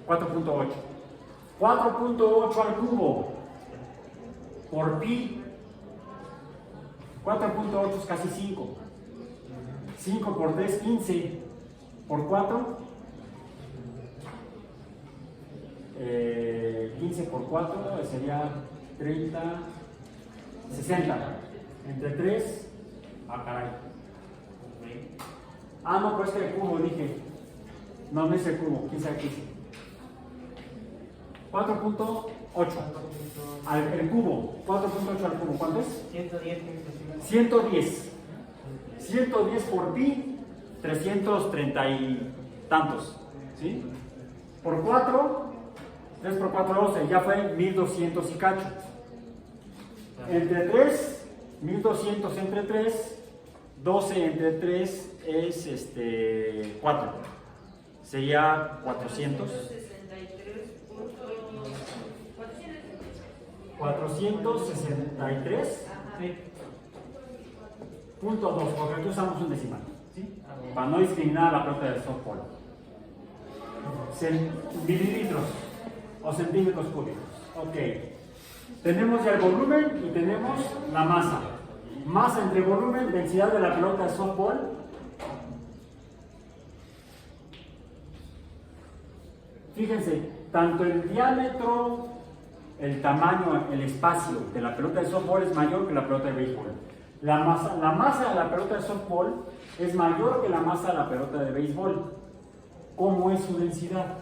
A: 4.8. 4.8 al cubo. por pi. 4.8 es casi 5. 5 por 3, 15. Por 4, 15 por 4 sería 30, 60. Entre 3, caray. No, pues que el cubo dije. No es el cubo, quién sabe qué hice. 4.8 el cubo, 4.8 al cubo, ¿cuánto es?
D: 110.
A: 110. 110 por pi, 330 y tantos. ¿Sí? Por 4, 3 por 4, 12, ya fue 1200 y cacho. Entre 3, 1200 entre 3, 12 entre 3 es 4. Sería 400. 463. Punto 2, porque aquí usamos un decimal, ¿sí? Para no discriminar a la pelota del softball. Mililitros o centímetros cúbicos. Ok. Tenemos ya el volumen y tenemos la masa. Masa entre volumen, densidad de la pelota de softball. Fíjense, tanto el diámetro, el tamaño, el espacio de la pelota de softball es mayor que la pelota de béisbol. La masa de la pelota de softball es mayor que la masa de la pelota de béisbol. ¿Cómo es su densidad?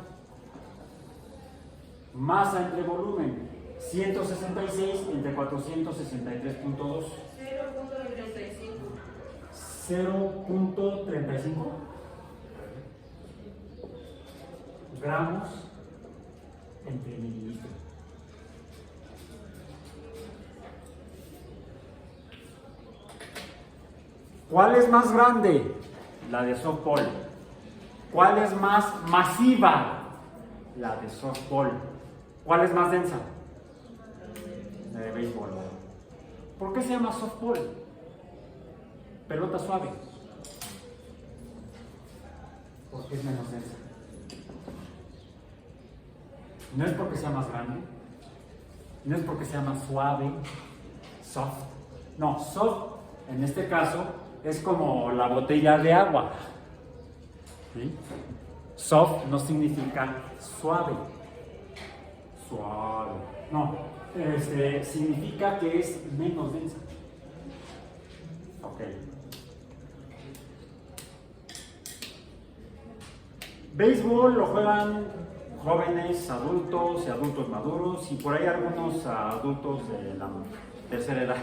A: Masa entre volumen, 166 entre 463.2. 0.35 gramos entre mililitros. ¿Cuál es más grande? La de softball. ¿Cuál es más masiva? La de softball. ¿Cuál es más densa? La de béisbol. ¿Por qué se llama softball? Pelota suave. Porque es menos densa. No es porque sea más grande. No es porque sea más suave. Soft. No, soft en este caso es como la botella de agua. ¿Sí? Soft no significa suave. Suave. No, significa que es menos densa. Ok. Béisbol lo juegan jóvenes, adultos y adultos maduros y por ahí algunos adultos de la tercera edad.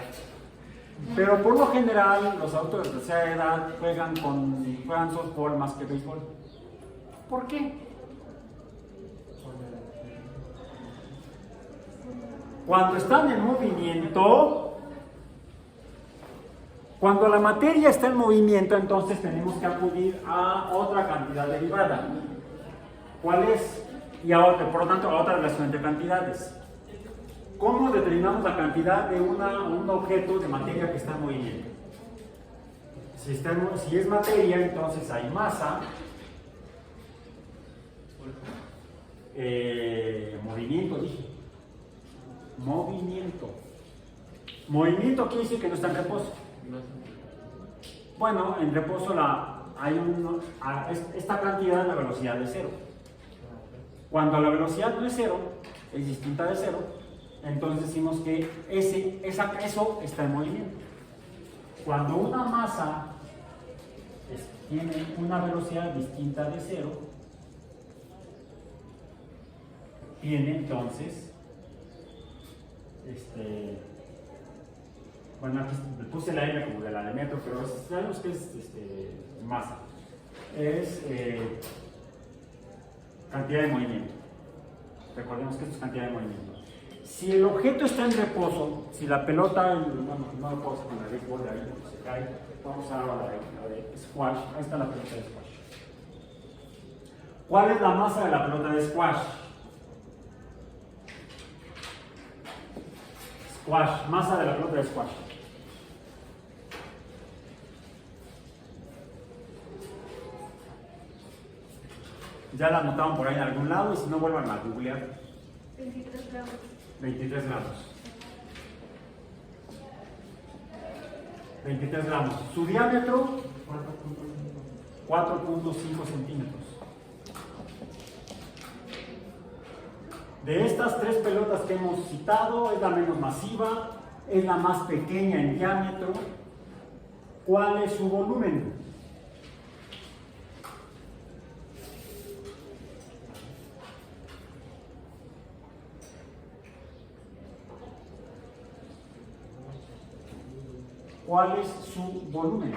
A: Pero por lo general los adultos de tercera edad juegan softball más que béisbol. ¿Por qué? Cuando están en movimiento, cuando la materia está en movimiento, entonces tenemos que acudir a otra cantidad derivada. ¿Cuál es? Y a otra, por lo tanto, a otra relación entre cantidades. ¿Cómo determinamos la cantidad de un objeto de materia que está en movimiento? Si es materia, entonces hay masa, movimiento, dije. Movimiento. Movimiento quiere decir que no está en reposo. Bueno, en reposo esta cantidad es la velocidad de cero. Cuando la velocidad no es cero, es distinta de cero, entonces decimos que eso está en movimiento. Cuando una masa tiene una velocidad distinta de cero, tiene entonces, bueno, aquí puse la M como de la de metro, pero sabemos que es masa. Es cantidad de movimiento. Recordemos que esto es cantidad de movimiento. Si el objeto está en reposo, si la pelota, bueno, no lo puedo hacer con el béisbol de ahí, se cae, vamos a la de squash. Ahí está la pelota de squash. ¿Cuál es la masa de la pelota de squash? Squash, masa de la pelota de squash. Ya la anotaron por ahí en algún lado y si no vuelvan a googlear.
C: 23 grados.
A: 23 grados. 23 gramos. Su diámetro,
D: 4.5.
A: 4.5 centímetros. De estas tres pelotas que hemos citado, es la menos masiva, es la más pequeña en diámetro. ¿Cuál es su volumen? ¿Cuál es su volumen?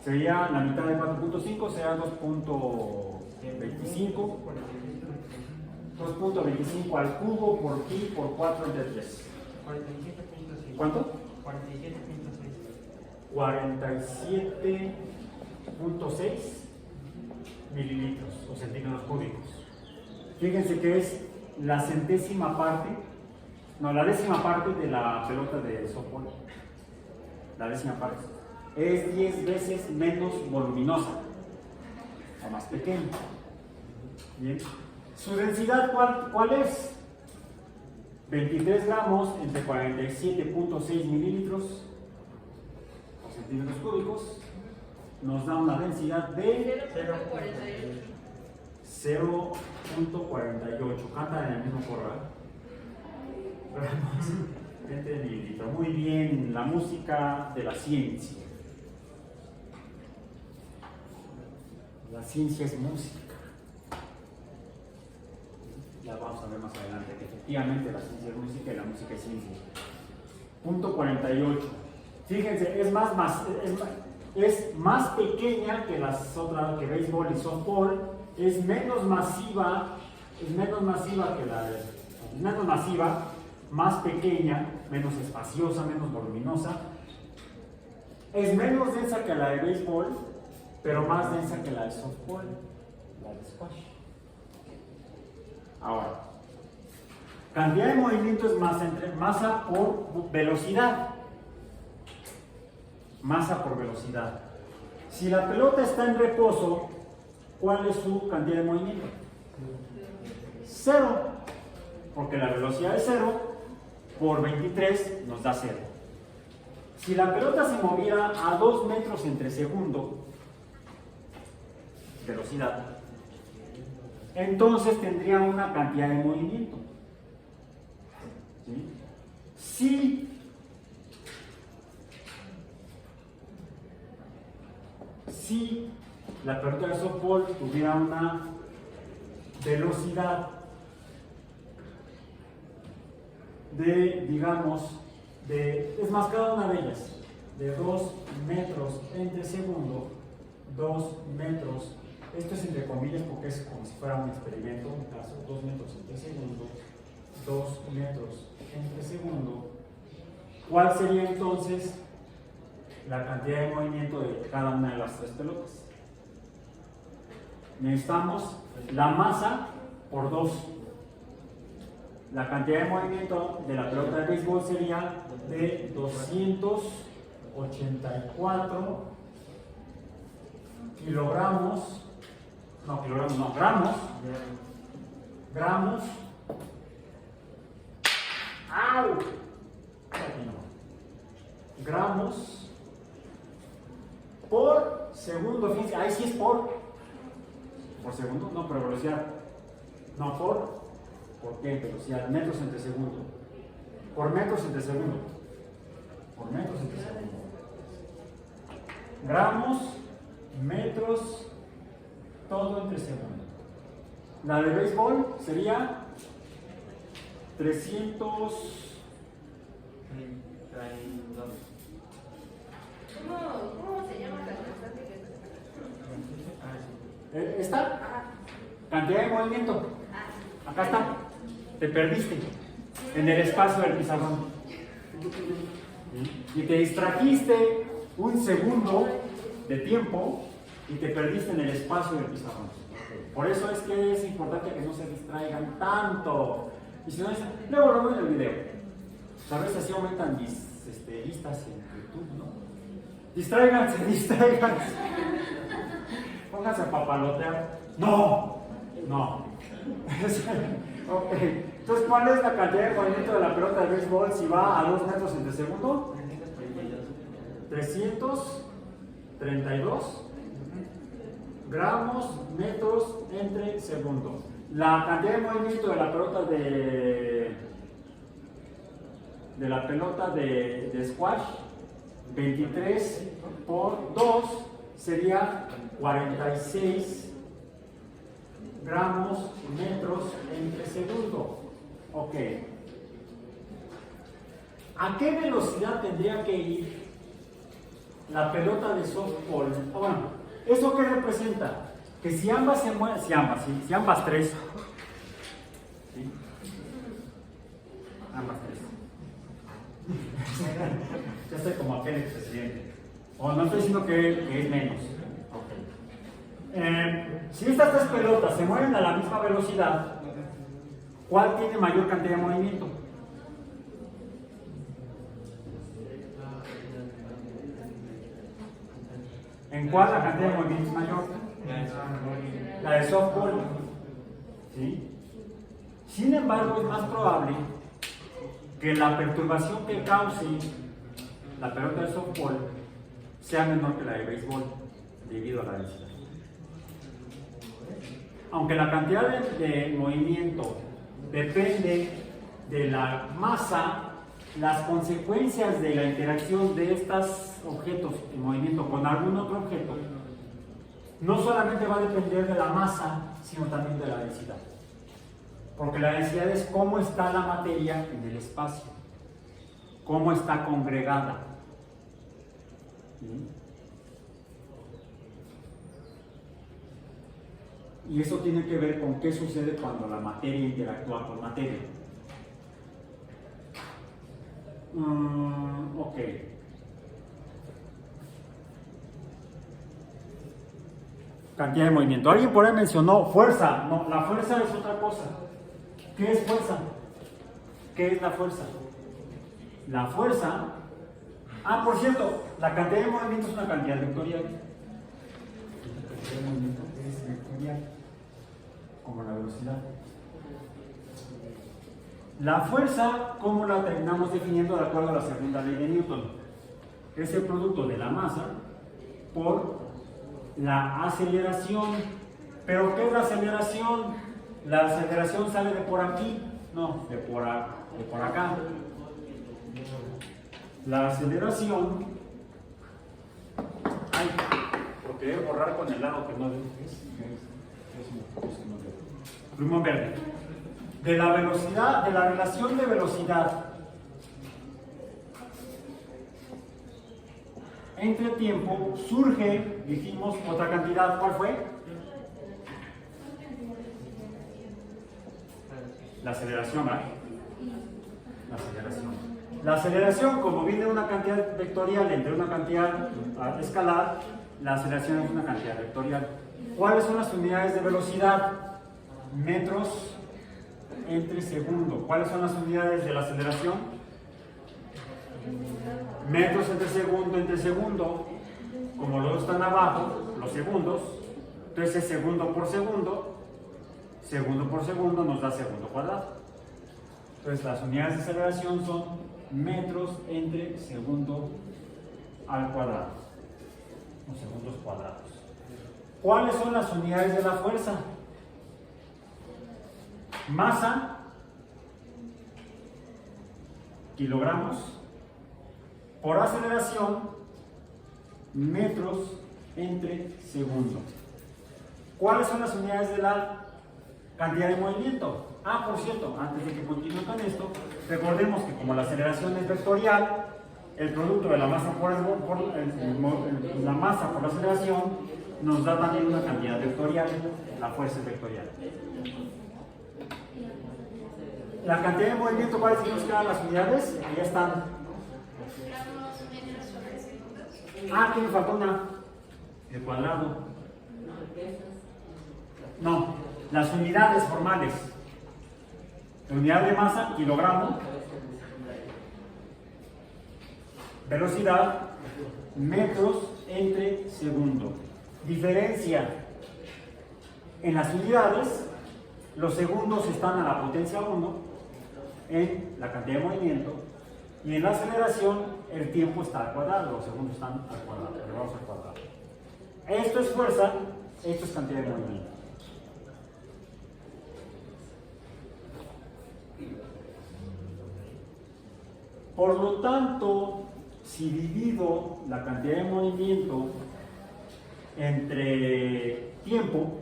A: Sería la mitad de 4.5, sería 2.25. 2.25 al cubo por pi por 4 entre 3.
D: 47.6.
A: ¿Cuánto?
D: 47.6.
A: 47.6 mililitros o centímetros cúbicos. Fíjense que es la centésima parte, no, la décima parte de la pelota de softball. La décima parte. Es 10 veces menos voluminosa o más pequeña. Bien. ¿Su densidad cuál es? 23 gramos entre 47.6 mililitros o centímetros cúbicos nos da una densidad de 0.48. Cantan en el mismo corral. Gramos entre mililitro. Muy bien, la música de la ciencia. La ciencia es música. Ya vamos a ver más adelante que efectivamente la ciencia es música y la música es ciencia. Punto 48. Fíjense, es más pequeña que las otras, que béisbol y softball, es menos masiva que menos masiva, más pequeña, menos espaciosa, menos voluminosa, es menos densa que la de béisbol, pero más densa que la de softball, la de squash. Ahora, cantidad de movimiento es masa por velocidad. Masa por velocidad. Si la pelota está en reposo, ¿cuál es su cantidad de movimiento? 0. Porque la velocidad es 0 por 23 nos da 0. Si la pelota se moviera a 2 metros entre segundo, velocidad, entonces tendría una cantidad de movimiento. ¿Sí? Si la pelota de softball tuviera una velocidad de, digamos, es más, cada una de ellas, de 2 metros entre segundo, 2 metros. Esto es entre comillas porque es como si fuera un experimento, en caso, 2 metros entre segundo, 2 metros entre segundo. ¿Cuál sería entonces la cantidad de movimiento de cada una de las tres pelotas? Necesitamos la masa por 2. La cantidad de movimiento de la pelota de béisbol sería de 284 gramos. ¡Au! Gramos por segundo. Fíjense, ahí sí es por segundo, no, pero velocidad. No, ¿por qué? Velocidad, metros entre segundo. Por metros entre segundo. Por metros entre segundo. Gramos, metros, todo entre segundo. La de béisbol sería 332.
C: ¿Cómo se llama la constante que está?
A: ¿Esta? Cantidad de movimiento. Acá está. Te perdiste en el espacio del pizarrón. Y te distrajiste un segundo de tiempo y te perdiste en el espacio del pizarrón. Por eso es que es importante que no se distraigan tanto. Y si no, luego lo ven en el video. Tal vez así aumentan mis vistas en YouTube, ¿no? Distráiganse. Pónganse a papalotear. No. Ok, entonces, ¿cuál es la cantidad de movimiento de la pelota de béisbol si va a 2 metros entre segundo? 332 gramos metros entre segundo. La cantidad de movimiento de la pelota de squash, 23 por 2 sería 46 gramos metros entre segundo. Ok. ¿A qué velocidad tendría que ir la pelota de softball? Bueno, ¿eso qué representa? Que si ambas se mueven, si ambas tres, ¿sí? Ambas tres. Yo estoy como aquel expresidente. O no estoy diciendo que es menos. Okay. Si estas tres pelotas se mueven a la misma velocidad, ¿cuál tiene mayor cantidad de movimiento? ¿En cuál la cantidad de movimiento es mayor? La de softball. ¿Sí? Sin embargo, es más probable que la perturbación que cause la pelota de softball sea menor que la de béisbol debido a la densidad. Aunque la cantidad de movimiento depende de la masa, las consecuencias de la interacción de estos objetos en movimiento con algún otro objeto no solamente va a depender de la masa, sino también de la densidad. Porque la densidad es cómo está la materia en el espacio, cómo está congregada. ¿Sí? Y eso tiene que ver con qué sucede cuando la materia interactúa con materia. Ok. Cantidad de movimiento. Alguien por ahí mencionó fuerza. No, la fuerza es otra cosa. ¿Qué es fuerza? ¿Qué es la fuerza? La fuerza. Por cierto, la cantidad de movimiento es una cantidad vectorial. La cantidad de movimiento es vectorial, como la velocidad. La fuerza, ¿cómo la terminamos definiendo de acuerdo a la segunda ley de Newton? Es el producto de la masa por la aceleración. ¿Pero qué es la aceleración? La aceleración sale de por aquí, no, de por acá. La aceleración, lo quería borrar con el lado que no veo. Plumón verde. De la velocidad, de la relación de velocidad entre tiempo, surge, dijimos, otra cantidad. ¿Cuál fue? La aceleración, ¿verdad? La aceleración. La aceleración, como viene de una cantidad vectorial entre una cantidad escalar, la aceleración es una cantidad vectorial. ¿Cuáles son las unidades de velocidad? Metros entre segundo. ¿Cuáles son las unidades de la aceleración? Metros entre segundo. Como los están abajo, los segundos, entonces es segundo por segundo nos da segundo cuadrado. Entonces las unidades de aceleración son metros entre segundo al cuadrado, o segundos cuadrados. ¿Cuáles son las unidades de la fuerza? Masa, kilogramos, por aceleración, metros entre segundo. ¿Cuáles son las unidades de la cantidad de movimiento? Por cierto, antes de que continúe con esto, recordemos que como la aceleración es vectorial, el producto de la masa por la masa por la aceleración nos da también una cantidad vectorial, la fuerza es vectorial. La cantidad de movimiento, ¿cuáles son las unidades? Ya están. Aquí me faltó una. El cuadrado. No, las unidades formales. La unidad de masa, kilogramo. Velocidad, metros entre segundo. Diferencia en las unidades, los segundos están a la potencia 1 en la cantidad de movimiento, y en la aceleración el tiempo está al cuadrado, los segundos están al cuadrado, elevados al cuadrado. Esto es fuerza, esto es cantidad de movimiento. Por lo tanto, si divido la cantidad de movimiento entre tiempo,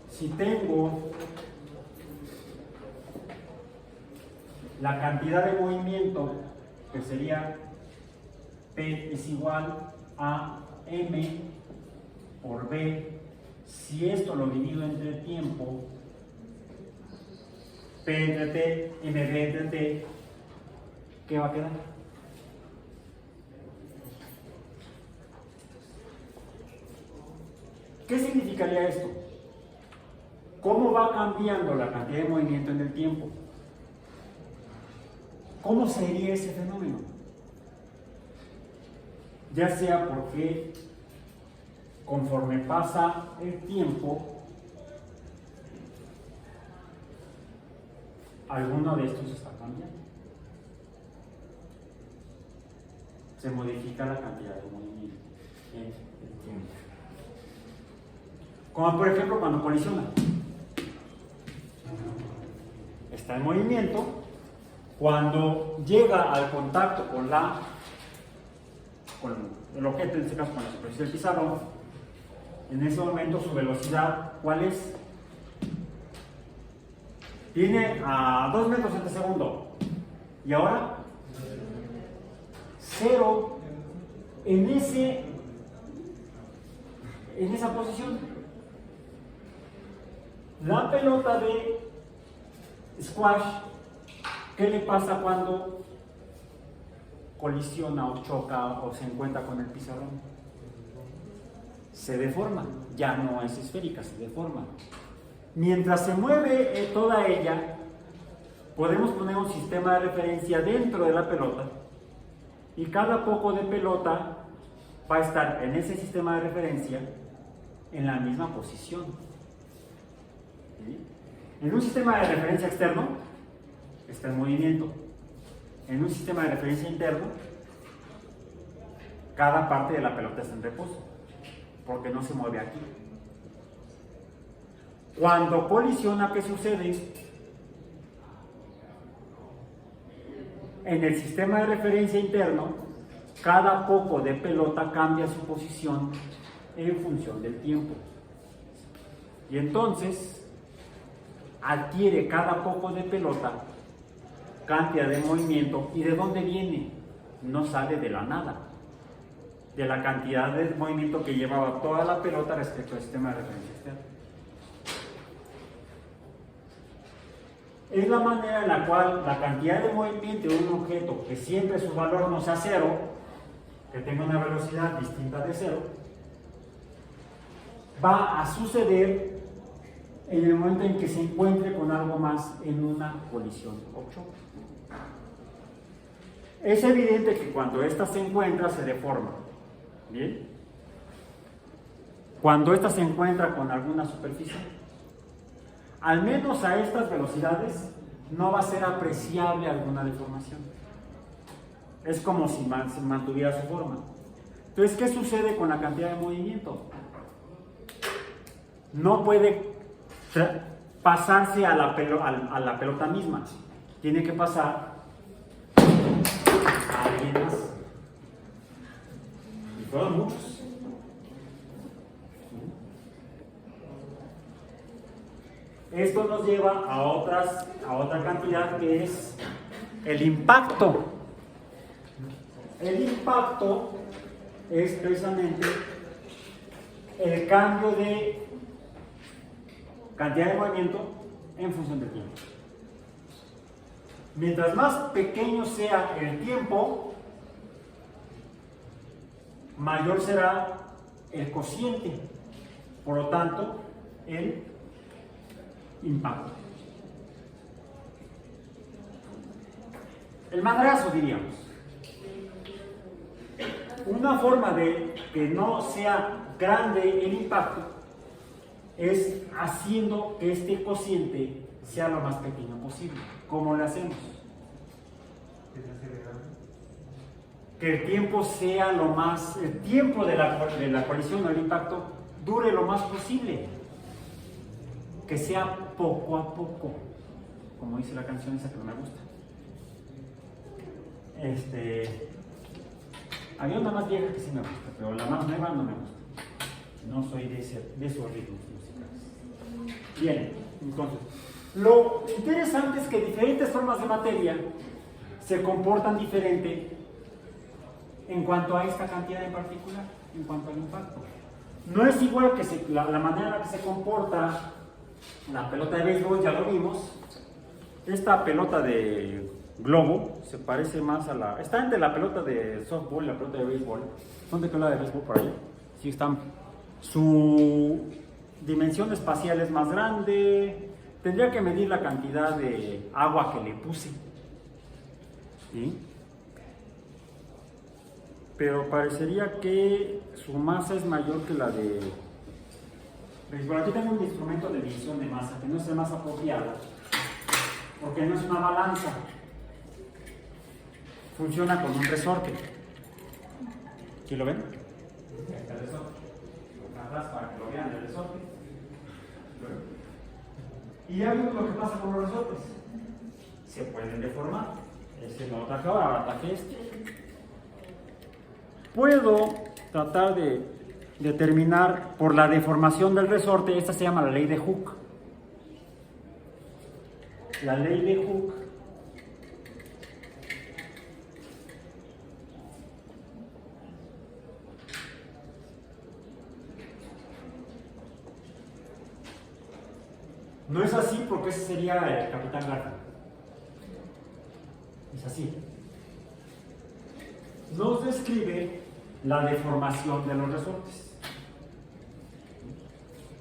A: si tengo la cantidad de movimiento, que sería P es igual a M por B, si esto lo divido entre tiempo, P entre T, MB entre T, ¿qué va a quedar? ¿Qué significaría esto? ¿Cómo va cambiando la cantidad de movimiento en el tiempo? ¿Cómo sería ese fenómeno? Ya sea porque conforme pasa el tiempo, alguno de estos está cambiando. Se modifica la cantidad de movimiento en el tiempo. Como por ejemplo cuando colisiona. Está en movimiento. Cuando llega al contacto con el objeto, en este caso con la superficie del pizarrón, en ese momento su velocidad, ¿cuál es? Viene a 2 metros en segundo. ¿Y ahora? 0 en esa posición. La pelota de squash, ¿qué le pasa cuando colisiona o choca o se encuentra con el pizarrón? Se deforma, ya no es esférica, se deforma. Mientras se mueve toda ella, podemos poner un sistema de referencia dentro de la pelota, y cada poco de pelota va a estar en ese sistema de referencia en la misma posición. ¿Sí? En un sistema de referencia externo está en movimiento. En un sistema de referencia interno, cada parte de la pelota está en reposo, porque no se mueve aquí. Cuando colisiona, ¿qué sucede? En el sistema de referencia interno, cada poco de pelota cambia su posición en función del tiempo. Y entonces adquiere cada poco de pelota cantidad de movimiento. ¿Y de dónde viene? No sale de la nada, de la cantidad de movimiento que llevaba toda la pelota respecto al sistema de referencia externo. Es la manera en la cual la cantidad de movimiento de un objeto, que siempre su valor no sea 0, que tenga una velocidad distinta de 0, va a suceder en el momento en que se encuentre con algo más en una colisión o choque. Es evidente que cuando ésta se encuentra, se deforma. ¿Bien? Cuando ésta se encuentra con alguna superficie, al menos a estas velocidades, no va a ser apreciable alguna deformación. Es como si mantuviera su forma. Entonces, ¿qué sucede con la cantidad de movimiento? No puede pasarse a la pelota misma. Tiene que pasar a alguien más. Y fueron muchos. Esto nos lleva a otra cantidad, que es el impacto. El impacto es precisamente el cambio de cantidad de movimiento en función del tiempo. Mientras más pequeño sea el tiempo, mayor será el cociente, por lo tanto, el impacto. El madrazo, diríamos. Una forma de que no sea grande el impacto es haciendo que este cociente sea lo más pequeño posible. ¿Cómo lo hacemos? Que el tiempo sea lo más, el tiempo de la colisión o el impacto dure lo más posible. Que sea poco a poco, como dice la canción esa que no me gusta. Había una más vieja que sí me gusta, pero la más nueva no me gusta. No soy de esos ritmos musicales. Bien, entonces, lo interesante es que diferentes formas de materia se comportan diferente en cuanto a esta cantidad en particular, en cuanto al impacto. No es igual que la manera en la que se comporta la pelota de béisbol, ya lo vimos. Esta pelota de globo se parece más a la... Está entre la pelota de softball y la pelota de béisbol. ¿Son de pelota de béisbol por ahí? Sí, están. Su dimensión espacial es más grande. Tendría que medir la cantidad de agua que le puse. ¿Sí? Pero parecería que su masa es mayor que la de béisbol. Aquí tengo un instrumento de medición de masa que no es el más apropiado, porque no es una balanza. Funciona con un resorte. ¿Sí lo ven? Ahí está el resorte. Atrás para que lo vean el resorte. Y ya vimos lo que pasa con los resortes. Se pueden deformar. Este no lo traje ahora traje este. Puedo tratar de determinar por la deformación del resorte. Esta se llama la ley de Hooke. La ley de Hooke no es así porque ese sería el Capitán Garfio. Es así. Nos describe la deformación de los resortes.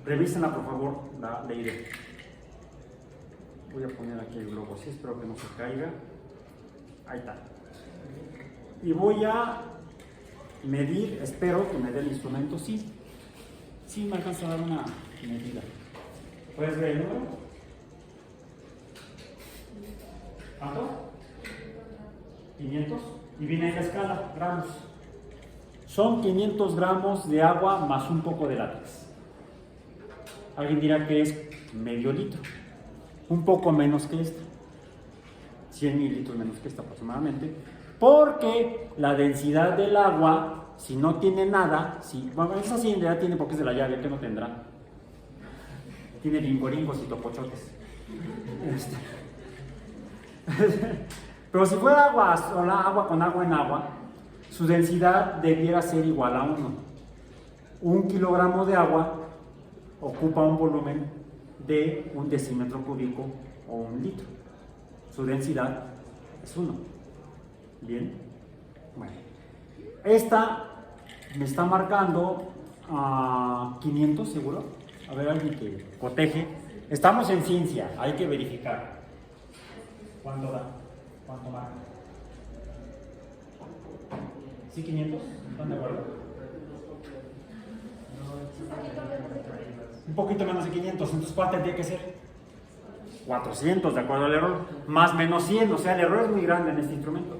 A: Revísenla por favor, la ley de Hooke. Voy a poner aquí el globo así, espero que no se caiga. Ahí está. Y voy a medir, espero que me dé el instrumento, sí. Sí me alcanza a dar una medida. ¿Puedes ver el número? ¿Cuánto? 500. Y viene en la escala, gramos. Son 500 gramos de agua más un poco de látex. Alguien dirá que es medio litro. Un poco menos que esta. 100 mililitros menos que esta aproximadamente. Porque la densidad del agua, si no tiene nada, bueno, esa sí en realidad tiene porque es de la llave, que no tendrá. Tiene bingoringos y topochotes. Pero si fuera agua sola, agua con agua en agua, su densidad debiera ser igual a 1. 1 kilogramo de agua ocupa un volumen de 1 decímetro cúbico o 1 litro. Su densidad es 1. Bien. Bueno. Esta me está marcando a 500 seguro. A ver, alguien que coteje. Estamos en ciencia, hay que verificar. ¿Cuánto da? ¿Cuánto marca? ¿Sí, 500? ¿Están de acuerdo? Un poquito menos de 500. Entonces, ¿cuál tendría que ser? 400, de acuerdo al error. Más menos 100, o sea, el error es muy grande en este instrumento.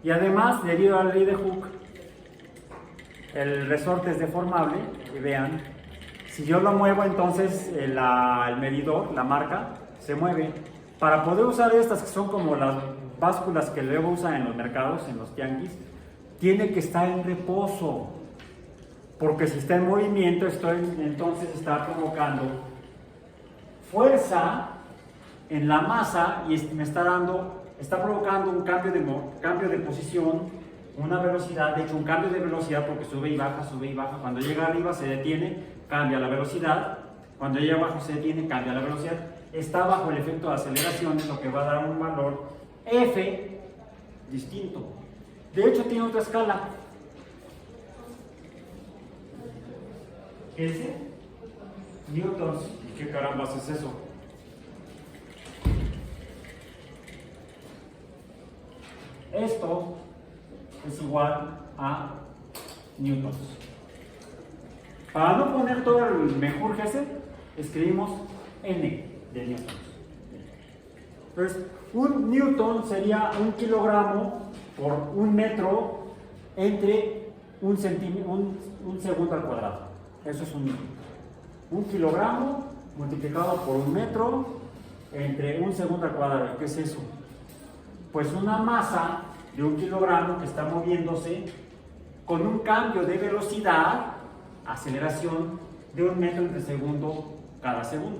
A: Y además, debido a la ley de Hooke, el resorte es deformable. Y vean, si yo lo muevo, entonces el medidor, la marca, se mueve. Para poder usar estas, que son como las básculas que luego usan en los mercados, en los tianguis, tiene que estar en reposo. Porque si está en movimiento, entonces está provocando fuerza en la masa y está provocando un cambio de posición, una velocidad, de hecho un cambio de velocidad porque sube y baja, sube y baja. Cuando llega arriba se detiene, cambia la velocidad. Cuando llega abajo se detiene, cambia la velocidad. Está bajo el efecto de aceleración, lo que va a dar un valor F distinto. De hecho tiene otra escala. S newtons. ¿Y qué carambas es eso? Esto es igual a newtons. Para no poner todo el mejor ese, escribimos N de newtons. Entonces, un newton sería 1 kilogramo por 1 metro entre un segundo al cuadrado. Eso es un newton. 1 kilogramo multiplicado por 1 metro entre 1 segundo al cuadrado. ¿Qué es eso? Pues una masa de 1 kilogramo que está moviéndose con un cambio de velocidad, aceleración, de 1 metro entre segundo cada segundo.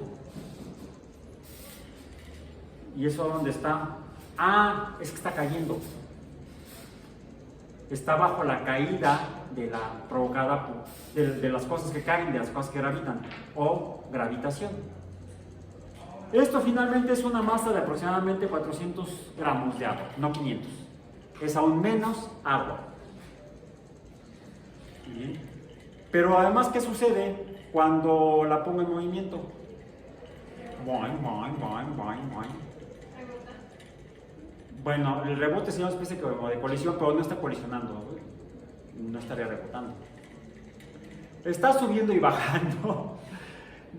A: ¿Y eso dónde está? Ah, es que está cayendo. Está bajo la caída de la provocada de las cosas que caen, de las cosas que gravitan, o gravitación. Esto finalmente es una masa de aproximadamente 400 gramos de agua, no 500. Es aún menos agua. Bien. Pero además, ¿qué sucede cuando la pongo en movimiento? Boing, boing, boing, boing, boing. Bueno, el rebote sería una especie como de colisión, pero no está colisionando, no estaría rebotando. Está subiendo y bajando.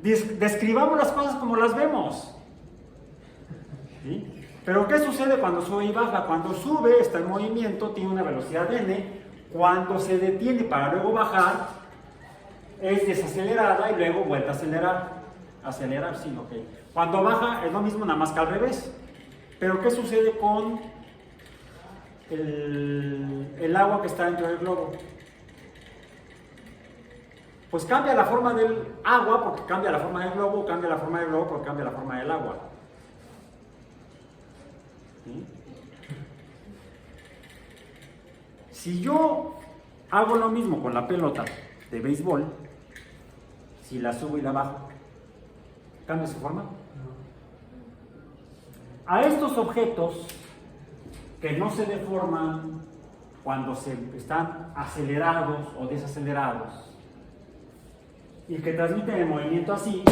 A: Describamos las cosas como las vemos. ¿Sí? Pero ¿qué sucede cuando sube y baja? Cuando sube está en movimiento, tiene una velocidad n. Cuando se detiene para luego bajar, es desacelerada y luego vuelve a acelerar. Acelerar, sí, ok. Cuando baja es lo mismo, nada más que al revés. Pero ¿qué sucede con el agua que está dentro del globo? Pues cambia la forma del agua porque cambia la forma del globo, cambia la forma del globo porque cambia la forma del agua. ¿Sí? Si yo hago lo mismo con la pelota de béisbol, si la subo y la bajo, ¿cambia su forma? A estos objetos que no se deforman cuando están acelerados o desacelerados y que transmiten el movimiento así,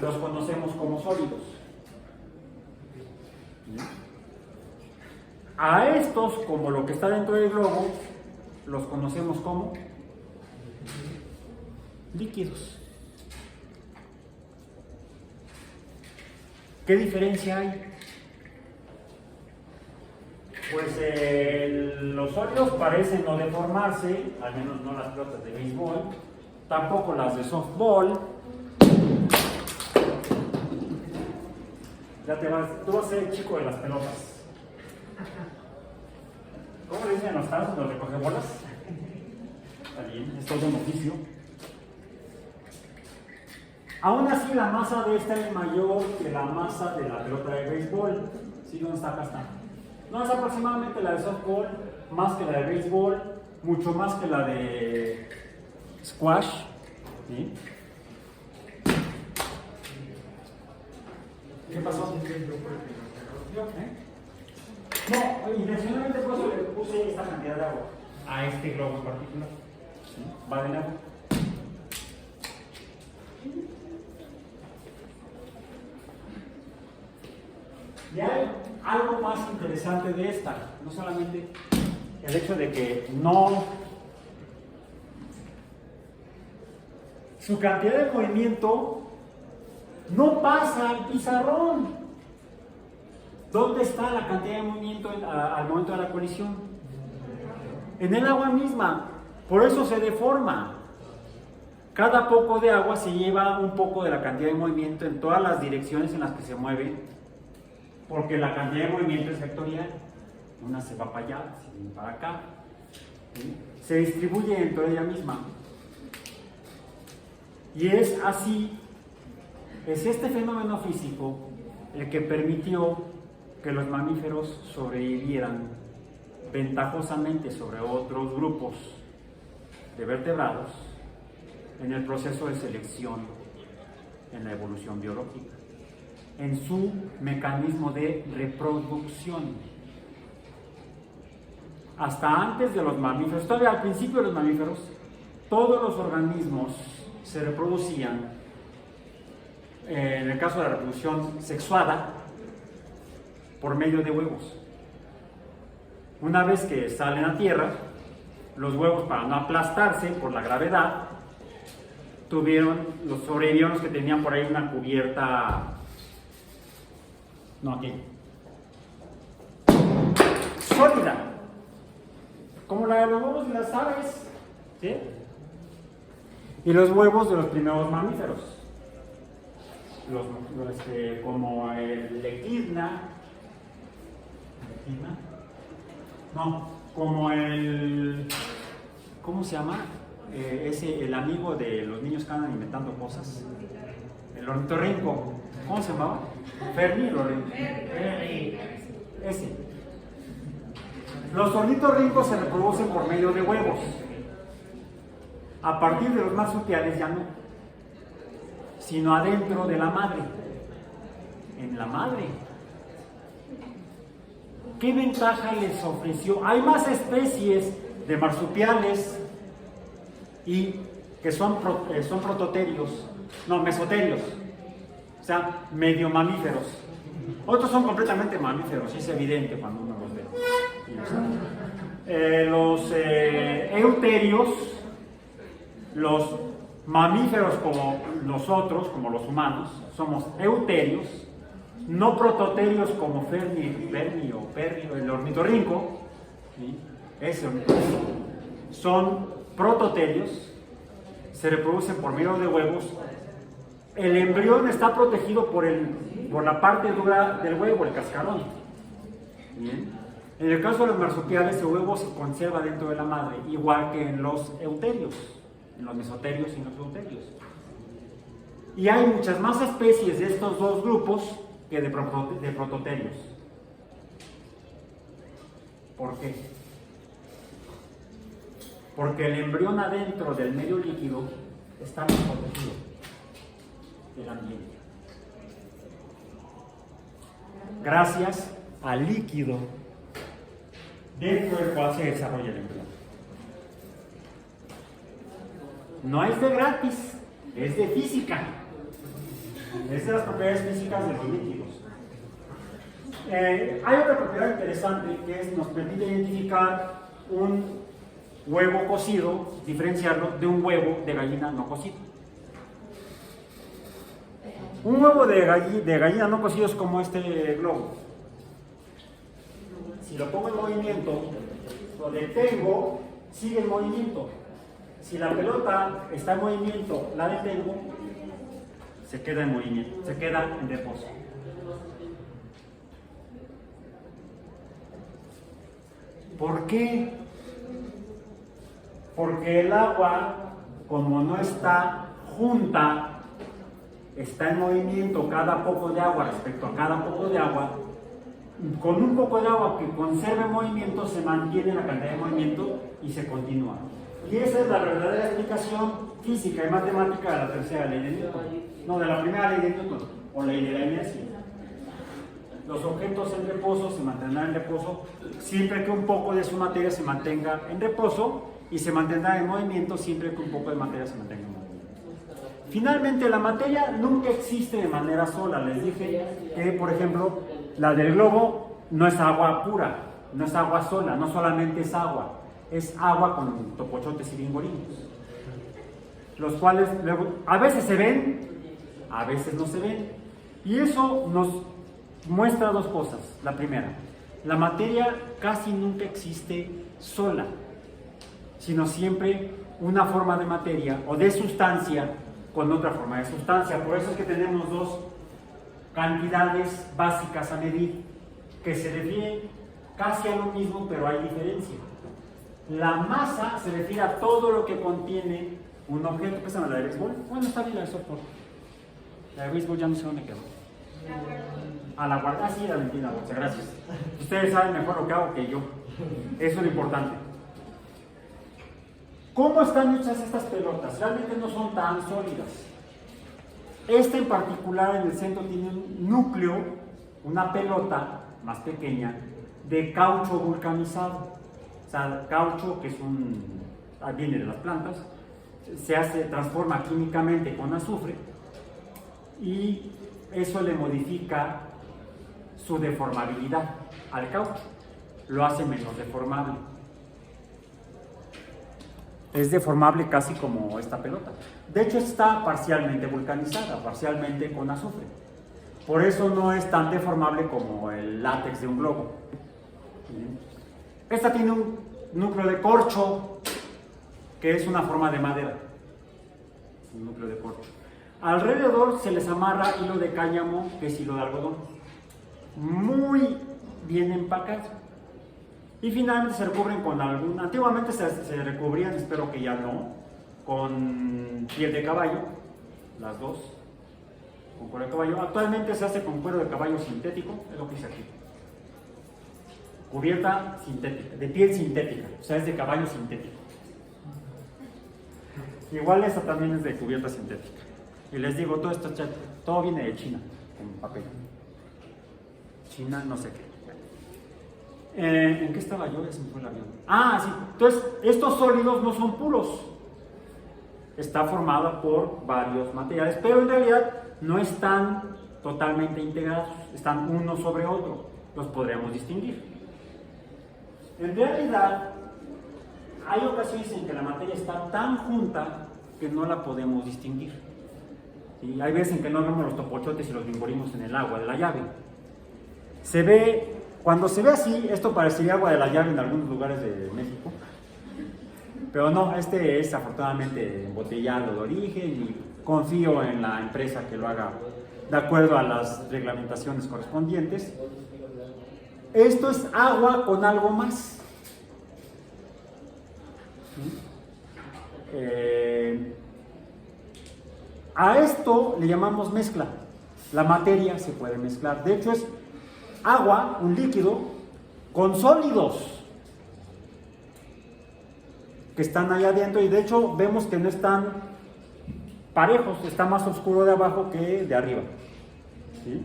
A: los conocemos como sólidos. A estos, como lo que está dentro del globo, los conocemos como líquidos. ¿Qué diferencia hay? Pues los sólidos parecen no deformarse, al menos no las pelotas de béisbol, tampoco las de softball. Tú vas a ser el chico de las pelotas. ¿Cómo le dicen los casos, los recogebolas? Está bien, es todo un oficio. Aún así, la masa de esta es mayor que la masa de la pelota de béisbol. ¿Sí? ¿Dónde está? Acá está. No, es aproximadamente la de softball, más que la de béisbol, mucho más que la de squash. ¿Sí? ¿Qué pasó? No, intencionalmente por eso le puse esta cantidad de agua a este globo en particular. ¿Sí? Va de nuevo. Y hay algo más interesante de esta, no solamente el hecho de que su cantidad de movimiento no pasa al pizarrón. ¿Dónde está la cantidad de movimiento al momento de la colisión? En el agua misma, por eso se deforma. Cada poco de agua se lleva un poco de la cantidad de movimiento en todas las direcciones en las que se mueve, porque la cantidad de movimiento es vectorial. Una se va para allá, se viene para acá. ¿Sí? Se distribuye dentro de ella misma. Y es así, es este fenómeno físico el que permitió que los mamíferos sobrevivieran ventajosamente sobre otros grupos de vertebrados en el proceso de selección en la evolución biológica, en su mecanismo de reproducción. Hasta antes de los mamíferos, todavía al principio de los mamíferos, todos los organismos se reproducían, en el caso de la reproducción sexuada, por medio de huevos. Una vez que salen a tierra, los huevos, para no aplastarse por la gravedad, sobrevivieron los que tenían por ahí una cubierta, no aquí, sólida, como la de los huevos de las aves, ¿sí? Y los huevos de los primeros mamíferos, como el equidna, no, como el, ¿cómo se llama? El amigo de los niños que andan inventando cosas, el ornitorrinco, ¿cómo se llamaba? Fermi, el ornitorrinco. Ese. Los ornitorrincos se reproducen por medio de huevos. A partir de los marsupiales ya no, sino adentro de la madre. En la madre. ¿Qué ventaja les ofreció? Hay más especies de marsupiales y que son prototerios, no, mesoterios, o sea, medio mamíferos. Otros son completamente mamíferos, es evidente cuando uno los ve. Los euterios, los mamíferos como nosotros, como los humanos, somos euterios, no prototerios como Fermi o Perrio, el ornitorrinco, ¿sí? Ese ornitorrinco. Son prototerios, se reproducen por medio de huevos. El embrión está protegido por la parte dura del huevo, el cascarón. ¿Bien? En el caso de los marsupiales, el huevo se conserva dentro de la madre, igual que en los euterios, en los mesoterios y en los euterios. Y hay muchas más especies de estos dos grupos que de prototerios. ¿Por qué? Porque el embrión adentro del medio líquido está más protegido del ambiente. Gracias al líquido dentro del cual se desarrolla el embrión. No es de gratis, es de física. Es de las propiedades físicas de los líquidos. Hay otra propiedad interesante que nos permite identificar un huevo cocido, diferenciarlo de un huevo de gallina no cocido. Un huevo de gallina no cocido es como este globo. Si lo pongo en movimiento, lo detengo, sigue en movimiento. Si la pelota está en movimiento, la detengo, se queda en movimiento, se queda en reposo. ¿Por qué? Porque el agua, como no está junta, está en movimiento cada poco de agua respecto a cada poco de agua. Con un poco de agua que conserve movimiento, se mantiene la cantidad de movimiento y se continúa. Y esa es la verdadera explicación física y matemática de la tercera ley de Newton. No, de la primera ley de Newton, o ley de la inercia. Los objetos en reposo se mantendrán en reposo siempre que un poco de su materia se mantenga en reposo, y se mantendrá en movimiento siempre que un poco de materia se mantenga en movimiento. Finalmente, la materia nunca existe de manera sola. Les dije que, por ejemplo, la del globo no es agua pura, no es agua sola, no solamente es agua con topochotes y bingorinos, los cuales luego a veces se ven, a veces no se ven. Y eso nos muestra dos cosas. La primera, la materia casi nunca existe sola, sino siempre una forma de materia o de sustancia con otra forma de sustancia. Por eso es que tenemos dos cantidades básicas a medir que se refieren casi a lo mismo, pero hay diferencia. La masa se refiere a todo lo que contiene un objeto. ¿Préstame la de béisbol? Bueno, está bien la de softball. La de béisbol ya no sé dónde quedó. A la guardia, sí, la mentira, muchas gracias. Ustedes saben mejor lo que hago que yo. Eso es lo importante. ¿Cómo están hechas estas pelotas? Realmente no son tan sólidas. Esta en particular en el centro tiene un núcleo, una pelota más pequeña, de caucho vulcanizado. O sea, caucho, que es viene de las plantas, se transforma químicamente con azufre y eso le modifica su deformabilidad al caucho, lo hace menos deformable. Es deformable casi como esta pelota. De hecho está parcialmente vulcanizada, parcialmente con azufre. Por eso no es tan deformable como el látex de un globo. Esta tiene un núcleo de corcho, que es una forma de madera. Un núcleo de corcho. Alrededor se les amarra hilo de cáñamo, que es hilo de algodón. Muy bien empacado. Y finalmente se recubren con alguna. Antiguamente se recubrían, espero que ya no, con piel de caballo, las dos, con cuero de caballo. Actualmente se hace con cuero de caballo sintético, es lo que dice aquí. Cubierta sintética, de piel sintética, o sea, es de caballo sintético. Igual esta también es de cubierta sintética. Y les digo, todo esto, todo viene de China, con papel. China, no sé qué. ¿En qué estaba yo? Ya se me fue el avión. Ah, sí. Entonces, estos sólidos no son puros. Está formada por varios materiales, pero en realidad no están totalmente integrados. Están uno sobre otro. Los podríamos distinguir. En realidad, hay ocasiones en que la materia está tan junta que no la podemos distinguir. Y hay veces en que no vemos los topochotes y los bimborimos en el agua de la llave. Se ve, cuando se ve así, esto parecería agua de la llave en algunos lugares de México. Pero no, este es afortunadamente embotellado de origen y confío en la empresa que lo haga de acuerdo a las reglamentaciones correspondientes. Esto es agua con algo más. A esto le llamamos mezcla. La materia se puede mezclar. De hecho es agua, un líquido, con sólidos que están ahí adentro y de hecho vemos que no están parejos, está más oscuro de abajo que de arriba. ¿Sí?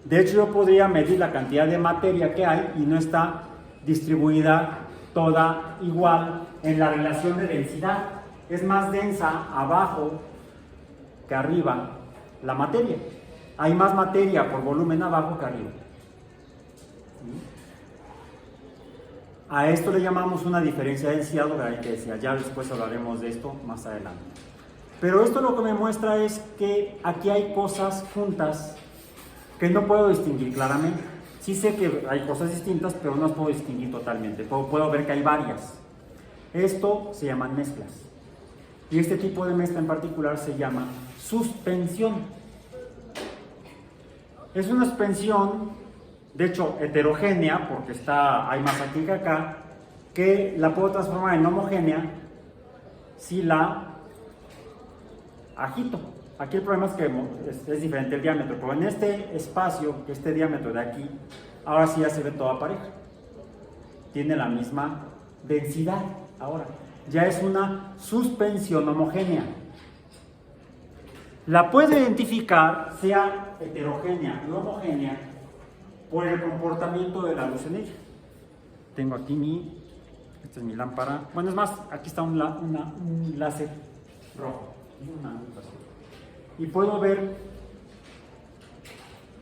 A: De hecho yo podría medir la cantidad de materia que hay y no está distribuida toda igual en la relación de densidad. Es más densa abajo que arriba la materia. Hay más materia por volumen abajo que arriba. A esto le llamamos una diferencia de densidad logarítmica que decía, ya después hablaremos de esto más adelante. Pero esto lo que me muestra es que aquí hay cosas juntas que no puedo distinguir claramente. Sí sé que hay cosas distintas, pero no las puedo distinguir totalmente. Puedo ver que hay varias. Esto se llaman mezclas. Y este tipo de mezcla en particular se llama suspensión. Es una suspensión, de hecho, heterogénea, porque hay más aquí que acá, que la puedo transformar en homogénea si la agito. Aquí el problema es que es diferente el diámetro, pero en este espacio, este diámetro de aquí, ahora sí ya se ve toda pareja. Tiene la misma densidad ahora. Ya es una suspensión homogénea. La puedo identificar, sea heterogénea u homogénea, por el comportamiento de la luz en ella. Tengo aquí esta es mi lámpara. Bueno, es más, aquí está un láser rojo. Y puedo ver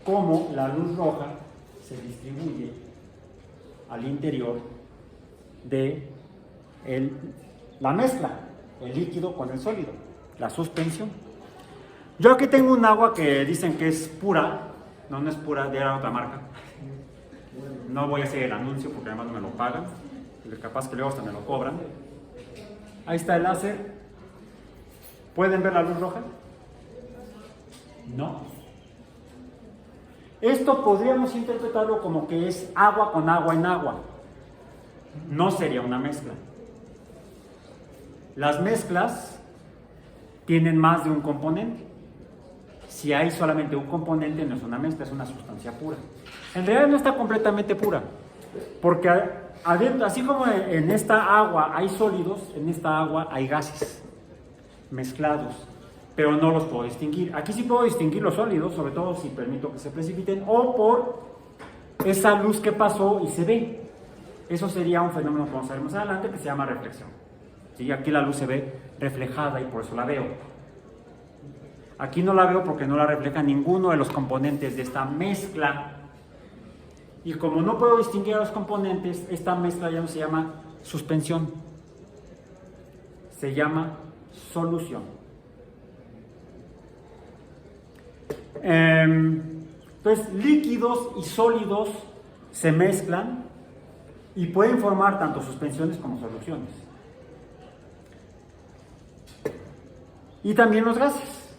A: cómo la luz roja se distribuye al interior de la mezcla, el líquido con el sólido, la suspensión. Yo aquí tengo un agua que dicen que es pura, no es pura, de otra marca. No voy a hacer el anuncio porque además no me lo pagan, capaz que luego hasta me lo cobran. Ahí está el láser. ¿Pueden ver la luz roja? No. Esto podríamos interpretarlo como que es agua con agua en agua. No sería una mezcla. Las mezclas tienen más de un componente. Si hay solamente un componente, no es una mezcla, es una sustancia pura. En realidad no está completamente pura, porque adentro, así como en esta agua hay sólidos, en esta agua hay gases mezclados, pero no los puedo distinguir. Aquí sí puedo distinguir los sólidos, sobre todo si permito que se precipiten, o por esa luz que pasó y se ve. Eso sería un fenómeno que vamos a ver más adelante, que se llama reflexión. ¿Sí? Aquí la luz se ve reflejada y por eso la veo. Aquí no la veo porque no la refleja ninguno de los componentes de esta mezcla. Y como no puedo distinguir a los componentes, esta mezcla ya no se llama suspensión. se llama solución. Entonces, líquidos y sólidos se mezclan y pueden formar tanto suspensiones como soluciones. Y también los gases.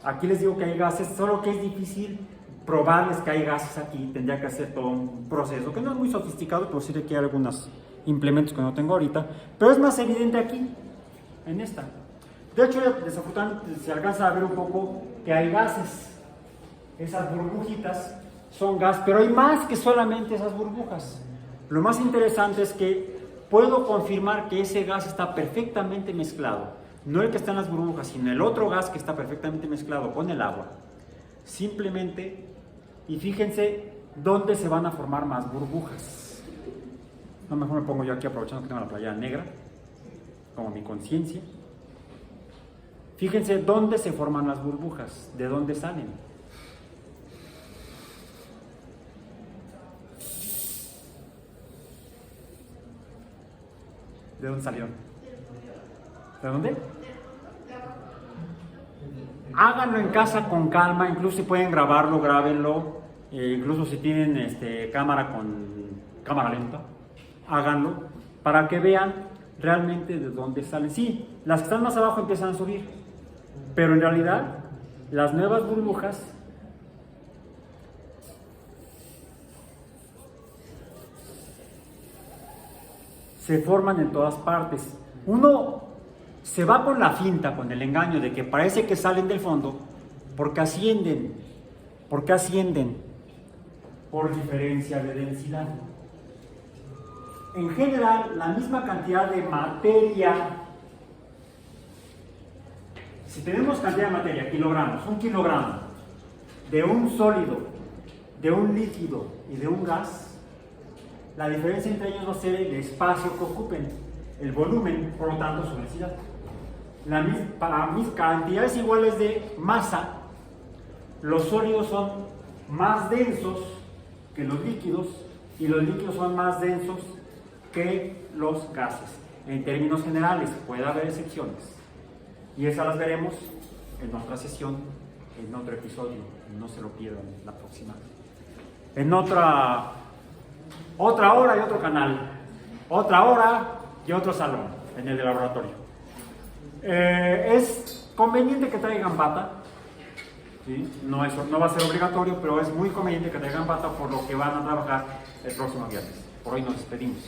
A: Aquí les digo que hay gases, solo que es difícil probarles que hay gases aquí. Tendría que hacer todo un proceso que no es muy sofisticado, pero sí requiere algunos implementos que no tengo ahorita. Pero es más evidente aquí, en esta. De hecho, desafortunadamente se alcanza a ver un poco que hay gases. Esas burbujitas son gas, pero hay más que solamente esas burbujas. Lo más interesante es que puedo confirmar que ese gas está perfectamente mezclado. No el que está en las burbujas, sino el otro gas que está perfectamente mezclado con el agua. Simplemente, y fíjense dónde se van a formar más burbujas. No, mejor me pongo yo aquí aprovechando que tengo la playa negra, como mi conciencia. Fíjense dónde se forman las burbujas, de dónde salen. ¿De dónde salieron? ¿De dónde? Háganlo en casa con calma, incluso si pueden grabarlo, grábenlo, incluso si tienen cámara lenta, háganlo para que vean realmente de dónde salen. Sí, las que están más abajo empiezan a subir, pero en realidad las nuevas burbujas se forman en todas partes. Uno se va con la finta, con el engaño de que parece que salen del fondo porque ascienden. ¿Por qué ascienden? Por diferencia de densidad. En general, la misma cantidad de materia, si tenemos cantidad de materia, kilogramos, un kilogramo de un sólido, de un líquido y de un gas, la diferencia entre ellos va a ser el espacio que ocupen, el volumen, por lo tanto su densidad. Para mis cantidades iguales de masa, los sólidos son más densos que los líquidos y los líquidos son más densos que los gases. En términos generales, puede haber excepciones y esas las veremos en otra sesión, en otro episodio. No se lo pierdan la próxima. En otra hora y otro canal, otra hora y otro salón en el de laboratorio. Es conveniente que traigan bata, ¿sí? No va a ser obligatorio, pero es muy conveniente que traigan bata por lo que van a trabajar el próximo viernes. Por hoy nos despedimos.